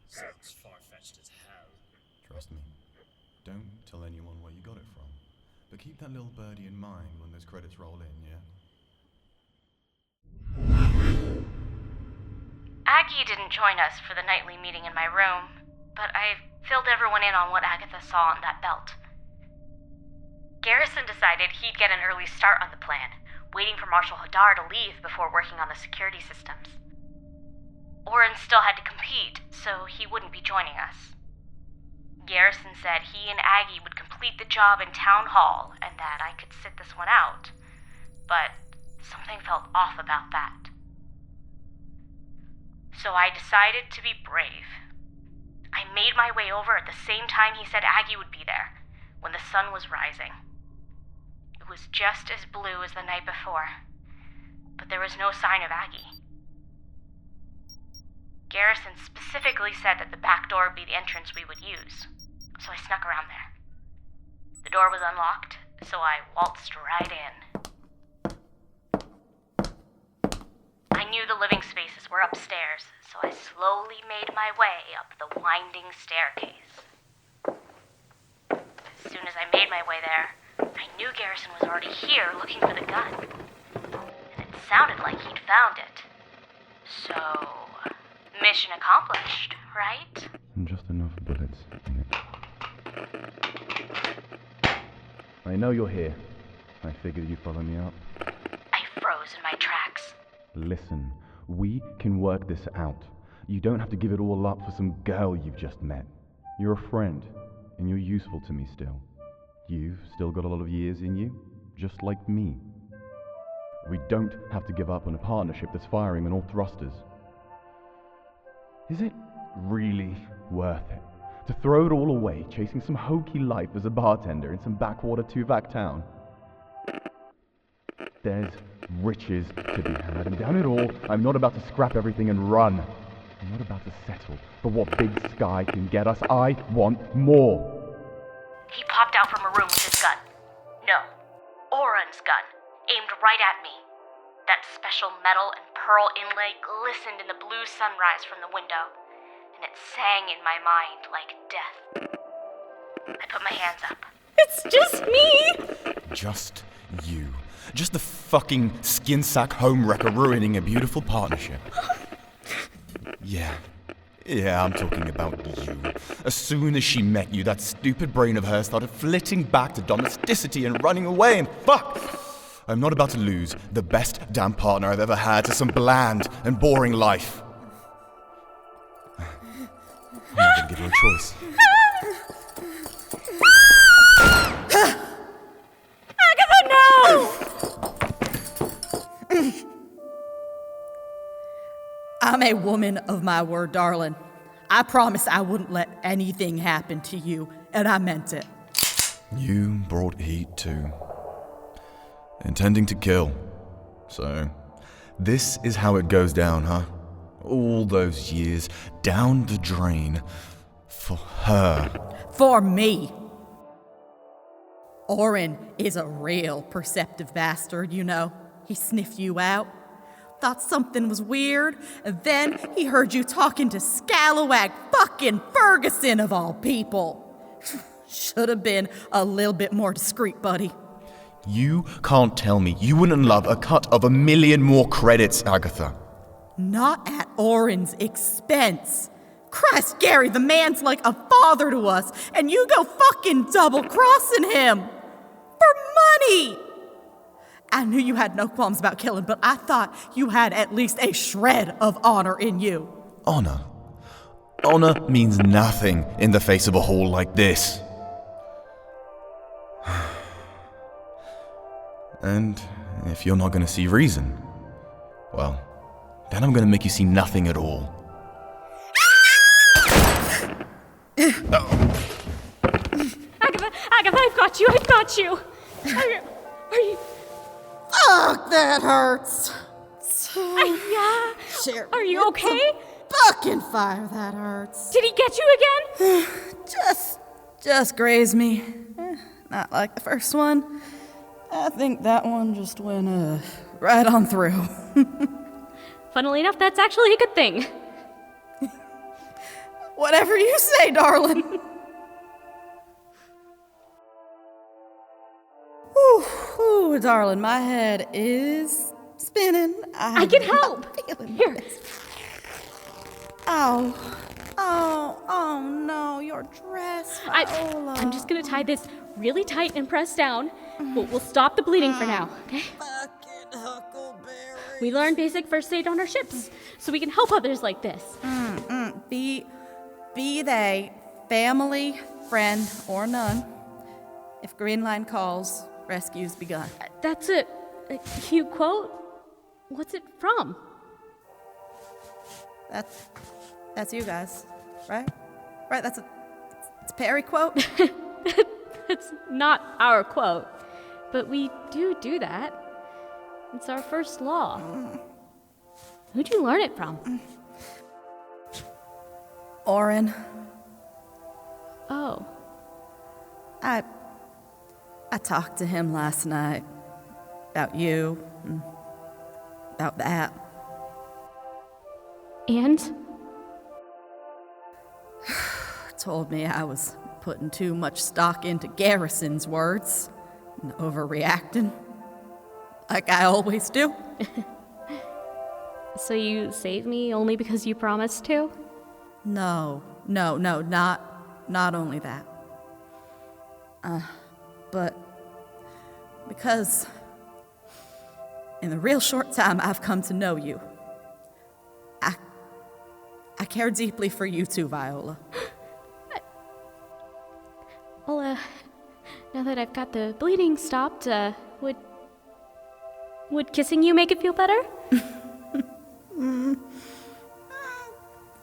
Sounds far-fetched as hell. Trust me. Don't tell anyone where you got it from. But keep that little birdie in mind when those credits roll in, yeah? Aggie didn't join us for the nightly meeting in my room, but I filled everyone in on what Agatha saw on that belt. Garrison decided he'd get an early start on the plan, waiting for Marshal Hadar to leave before working on the security systems. Oran still had to compete, so he wouldn't be joining us. Garrison said he and Aggie would complete the job in Town Hall and that I could sit this one out, but something felt off about that. So I decided to be brave. I made my way over at the same time he said Aggie would be there, when the sun was rising. It was just as blue as the night before, but there was no sign of Aggie. Garrison specifically said that the back door would be the entrance we would use, so I snuck around there. The door was unlocked, so I waltzed right in. I knew the living spaces were upstairs, so I slowly made my way up the winding staircase. As soon as I made my way there, I knew Garrison was already here looking for the gun. And it sounded like he'd found it. So, mission accomplished, right? Just enough bullets in it. I know you're here. I figured you'd follow me up. I froze in my tracks. Listen, we can work this out. You don't have to give it all up for some girl you've just met. You're a friend, and you're useful to me still. You've still got a lot of years in you, just like me. We don't have to give up on a partnership that's firing on all thrusters. Is it really worth it to throw it all away chasing some hokey life as a bartender in some backwater two-vac town? There's riches to be had, and damn it all, I'm not about to scrap everything and run. I'm not about to settle for what Big Sky can get us. I want more. He popped out from a room with his gun. No, Oran's gun, aimed right at me. That special metal and pearl inlay glistened in the blue sunrise from the window, and it sang in my mind like death. I put my hands up. It's just me! Just you. Just the fucking skin sack homewrecker ruining a beautiful partnership. Yeah, I'm talking about you. As soon as she met you, that stupid brain of hers started flitting back to domesticity and running away, and fuck! I'm not about to lose the best damn partner I've ever had to some bland and boring life. I'm not gonna give her a choice. Agatha, no! I'm a woman of my word, darling. I promised I wouldn't let anything happen to you, and I meant it. You brought heat too. Intending to kill. So, this is how it goes down, huh? All those years down the drain for her. For me. Oran is a real perceptive bastard, you know. He sniffed you out, thought something was weird, and then he heard you talking to Scalawag fucking Ferguson of all people. Should have been a little bit more discreet, buddy. You can't tell me you wouldn't love a cut of 1,000,000 more credits, Agatha. Not at Oran's expense. Christ, Gary, the man's like a father to us, and you go fucking double-crossing him. For money! I knew you had no qualms about killing, but I thought you had at least a shred of honor in you. Honor? Honor means nothing in the face of a haul like this. And if you're not going to see reason, well, then I'm going to make you see nothing at all. Agatha, I've got you. Are you... Fuck, that hurts. Yeah. Share Are you okay? Fucking fire, that hurts. Did he get you again? Just grazed me. Not like the first one. I think that one just went right on through. Funnily enough, that's actually a good thing. Whatever you say, darling. Ooh, darling, my head is spinning. I can help. Here. Oh no, your dress, Viola. I'm just gonna tie this really tight and press down. We'll stop the bleeding for now, okay? Fucking huckleberry. We learn basic first aid on our ships, so we can help others like this. Be they family, friend, or none. If Green Line calls, rescue's begun. That's a cute quote. What's it from? That's you guys, right? Right, it's a Perry quote? It's not our quote, but we do that. It's our first law. Who'd you learn it from? Oran. Oh. I talked to him last night about you, and about that. And? Told me I was putting too much stock into Garrison's words and overreacting, like I always do. So you saved me only because you promised to? No, not only that. But because in the real short time I've come to know you, I care deeply for you too, Viola. Well, now that I've got the bleeding stopped, would kissing you make it feel better?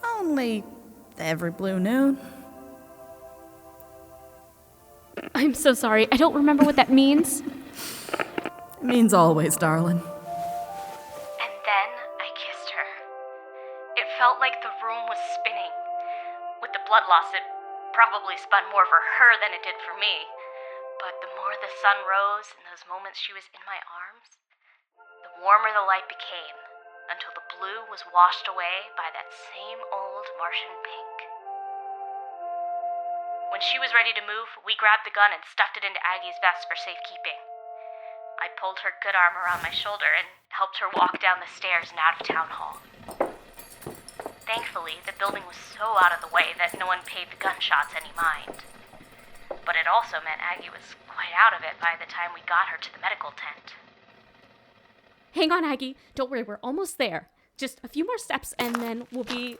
Only every blue noon. I'm so sorry. I don't remember what that means. It means always, darling. And then I kissed her. It felt like the room was spinning. With the blood loss, it probably spun more for her than it did for me. But the more the sun rose in those moments she was in my arms, the warmer the light became, until the blue was washed away by that same old Martian pink. When she was ready to move, we grabbed the gun and stuffed it into Aggie's vest for safekeeping. I pulled her good arm around my shoulder and helped her walk down the stairs and out of town hall. Thankfully, the building was so out of the way that no one paid the gunshots any mind. But it also meant Aggie was quite out of it by the time we got her to the medical tent. Hang on, Aggie. Don't worry, we're almost there. Just a few more steps and then we'll be...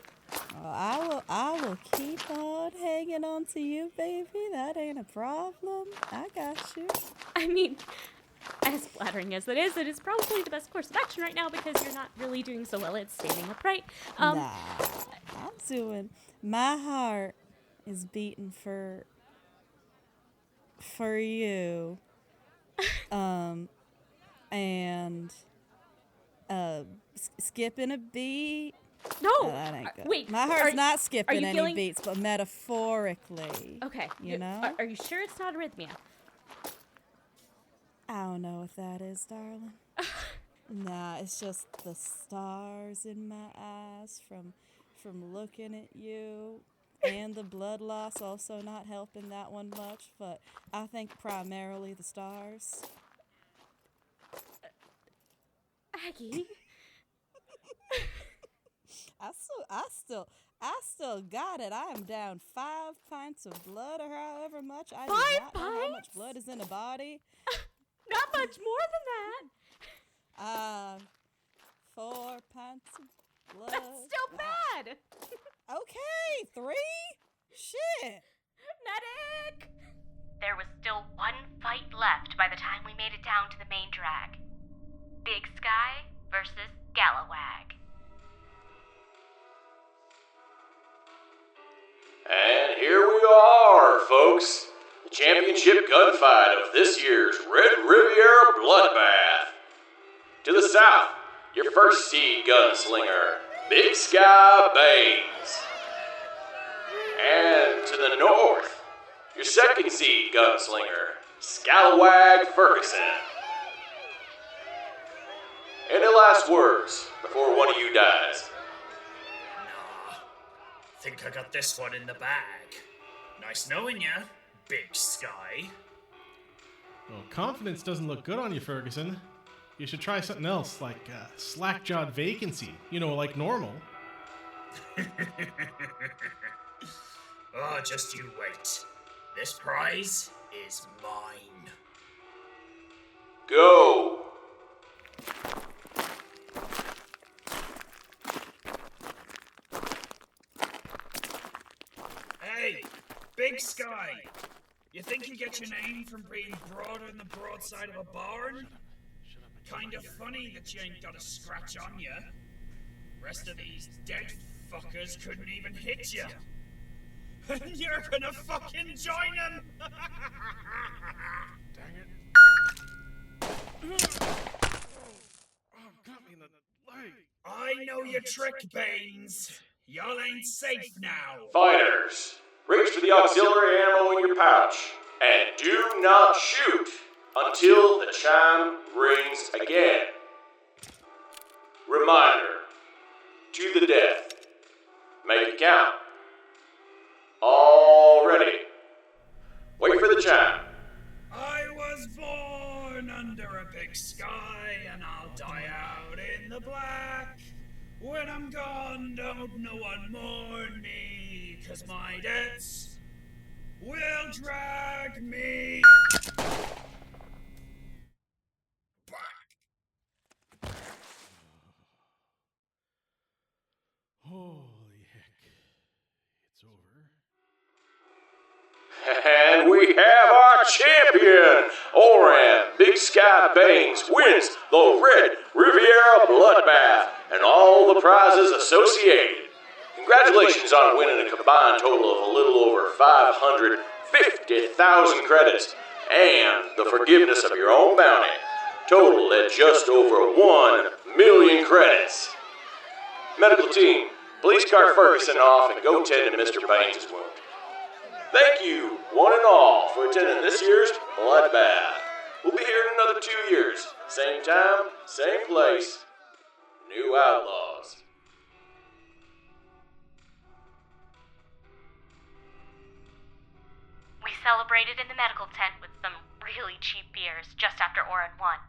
I will keep on hanging on to you, baby. That ain't a problem. I got you. I mean, as flattering as that is, it is probably the best course of action right now because you're not really doing so well at standing upright. Nah, I'm doing... My heart is beating for you. And skipping a beat. No, that ain't good. Wait. My heart's not skipping any feeling... beats, but metaphorically. Okay. You know? Are you sure it's not arrhythmia? I don't know what that is, darling. Nah, it's just the stars in my eyes from looking at you and the blood loss also not helping that one much, but I think primarily the stars. Aggie? I still got it. I am down 5 pints of blood, or however much. I do 5 not know how much blood is in a body. Not much more than that. 4 pints of blood. That's still bad. Okay, 3? Shit. Medic! There was still one fight left by the time we made it down to the main drag. Big Sky versus Scalawag. And here we are, folks. The championship gunfight of this year's Red Riviera Bloodbath. To the south, your first seed gunslinger, Big Sky Baines. And to the north, your second seed gunslinger, Scalawag Ferguson. Any last words before one of you dies? Think I got this one in the bag. Nice knowing ya, Big Sky. Well, confidence doesn't look good on you, Ferguson. You should try something else, like slack-jawed vacancy. You know, like normal. Oh, just you wait. This prize is mine. Go! Hey, Big Sky! You think you get your name from being broader than the broadside of a barn? Kinda funny that you ain't got a scratch on ya. Rest of these dead fuckers couldn't even hit ya. And you're gonna fucking join them! Dang it. Oh, got me in the leg. I know your trick, Baines. Y'all ain't safe now. Fighters, reach for the auxiliary ammo in your pouch, and do not shoot until the chime rings again. Reminder, to the death. Make it count. All ready. Wait for the chime. I was born under a big sky, and I'll die out in the black. When I'm gone, don't no one mourn me, 'cause my debts will drag me back. Holy heck. It's over. And we have our champion! Oran, Big Sky Baines, wins the Red Riviera Bloodbath and all the prizes associated. Congratulations on winning a combined total of a little over 550,000 credits and the forgiveness of your own bounty, totaled at just over 1 million credits. Medical team, please cart Ferguson off and go tend to Mr. Baines' wound. Thank you, one and all, for attending this year's Bloodbath. We'll be here in another 2 years. Same time, same place. New Outlaws. We celebrated in the medical tent with some really cheap beers just after Oran won.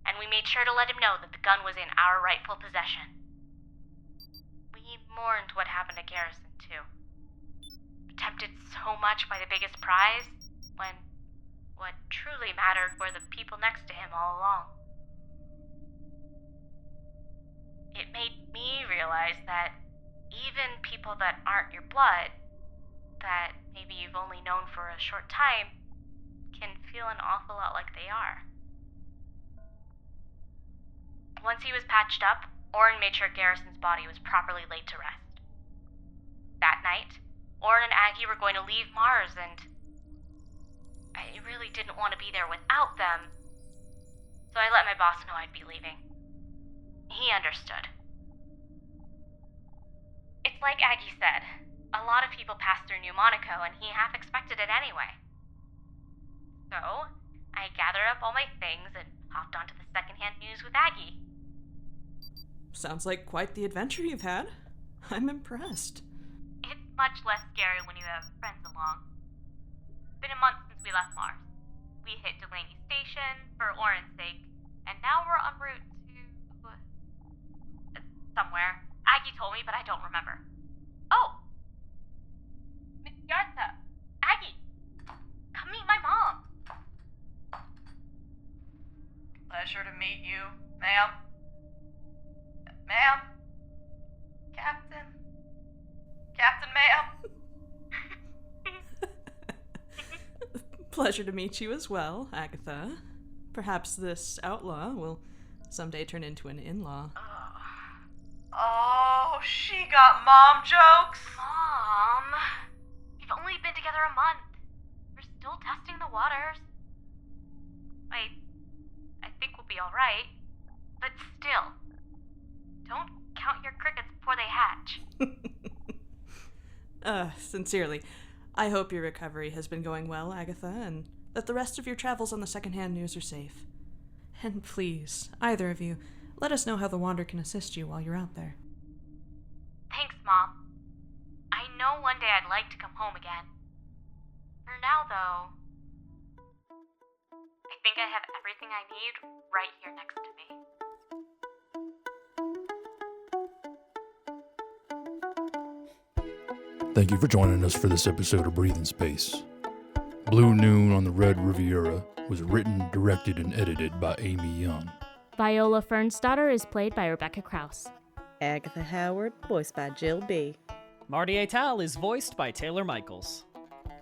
And we made sure to let him know that the gun was in our rightful possession. We mourned what happened to Garrison, too. Tempted so much by the biggest prize, when what truly mattered were the people next to him all along. It made me realize that even people that aren't your blood, that maybe you've only known for a short time, can feel an awful lot like they are. Once he was patched up, Oran made sure Garrison's body was properly laid to rest. That night, Oran and Aggie were going to leave Mars, and I really didn't want to be there without them, so I let my boss know I'd be leaving. He understood. It's like Aggie said, a lot of people pass through New Monaco, and he half expected it anyway. So, I gathered up all my things and hopped onto the secondhand news with Aggie. Sounds like quite the adventure you've had. I'm impressed. It much less scary when you have friends along. It's been a month since we left Mars. We hit Delaney Station for Oran's sake, and now we're en route to... somewhere. Aggie told me, but I don't remember. Oh! Miss Yartha! Aggie! Come meet my mom! Pleasure to meet you, ma'am. Ma'am? Captain? Captain, ma'am? Pleasure to meet you as well, Agatha. Perhaps this outlaw will someday turn into an in-law. Oh, she got mom jokes? Mom! We've only been together a month. We're still testing the waters. I think we'll be alright. But still, don't count your crickets before they hatch. Sincerely, I hope your recovery has been going well, Agatha, and that the rest of your travels on the secondhand news are safe. And please, either of you, let us know how the Wander can assist you while you're out there. Thanks, Mom. I know one day I'd like to come home again. For now, though, I think I have everything I need right here next to me. Thank you for joining us for this episode of Breathing Space. Blue Noon on the Red Riviera was written, directed, and edited by Amy Young. Viola Fernsdotter is played by Rebecca Krause. Agatha Howard, voiced by Jill B. Martie Ettal is voiced by Taylor Michaels.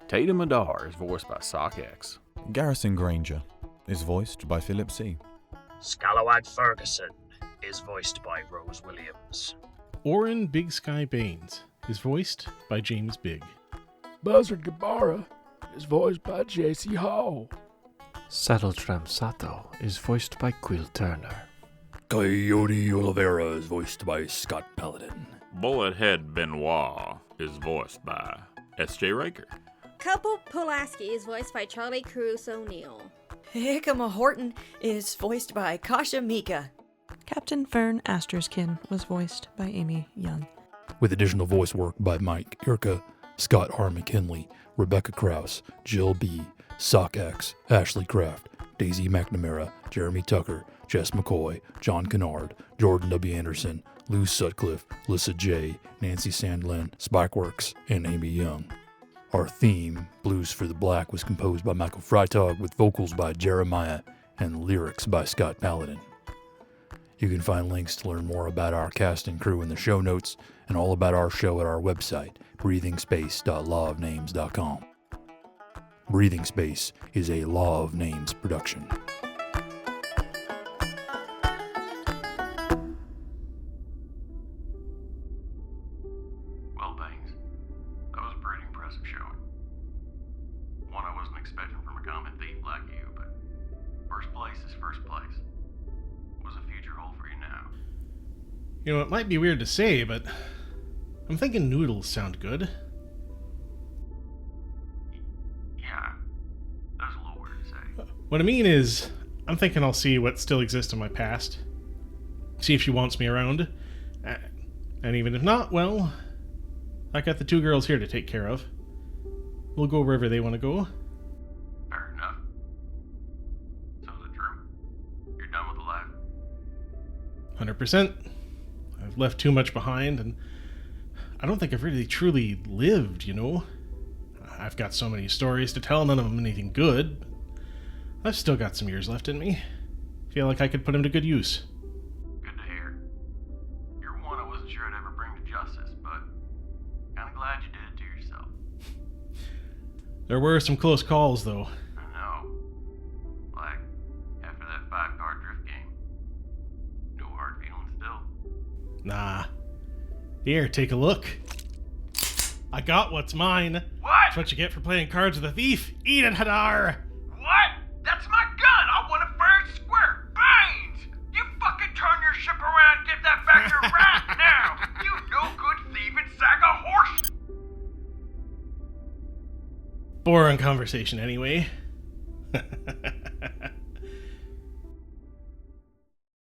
Tatum Hadar is voiced by Sockx. Garrison Grainger is voiced by Phillip C. Scalawag Ferguson is voiced by Rose Williams. Oran Big Sky Baines is voiced by James Bigg. Buzzard Gabara is voiced by J.C. Hall. Saddle Tramp Sato is voiced by Quill Turner. Coyote Oliveira is voiced by Scott Paladin. Bullethead Benoit is voiced by S.J. Raker. Couple Pulaski is voiced by Charlie Cruz O'Neill. Hickama Horton is voiced by Kasha Mika. Captain Fern Asterskin was voiced by Amy Young. With additional voice work by Mike Irka, Scott R. McKinley, Rebecca Krause, Jill B., Sockx, Ashley Kraft, Daisy McNamara, Jeremy Tucker, Jess McCoy, John Kennard, Jordan W. Anderson, Lou Sutcliffe, Lissa J., Nancy Sandlin, Spikeworks, and Amy Young. Our theme, Blues for the Black, was composed by Michael Freitag with vocals by Jeremiah and lyrics by Scott Paladin. You can find links to learn more about our cast and crew in the show notes and all about our show at our website, breathingspace.lawofnames.com. Breathing Space is a Law of Names production. Well, Baines, that was a pretty impressive showing. One I wasn't expecting from a common thief like you, but first place is first place. What's the future hold for you now? You know, it might be weird to say, but I'm thinking noodles sound good. Yeah, that's a little weird to say. What I mean is, I'm thinking I'll see what still exists in my past. See if she wants me around. And even if not, well, I got the two girls here to take care of. We'll go wherever they want to go. Fair enough. So is it true? You're done with the life? 100%. I've left too much behind, and I don't think I've really truly lived, you know? I've got so many stories to tell, none of them anything good, but I've still got some years left in me. Feel like I could put them to good use. Good to hear. You're one I wasn't sure I'd ever bring to justice, but kinda glad you did it to yourself. There were some close calls, though. I know. Like, after that 5-card drift game. No hard feelings still. Nah. Here, take a look. I got what's mine. What? That's what you get for playing cards with a thief. Eat it, Hadar! What? That's my gun! I want it fair and square! Baines! You fucking turn your ship around and give that back to Rat now! You no-good thieving sack of horse... Boring conversation, anyway.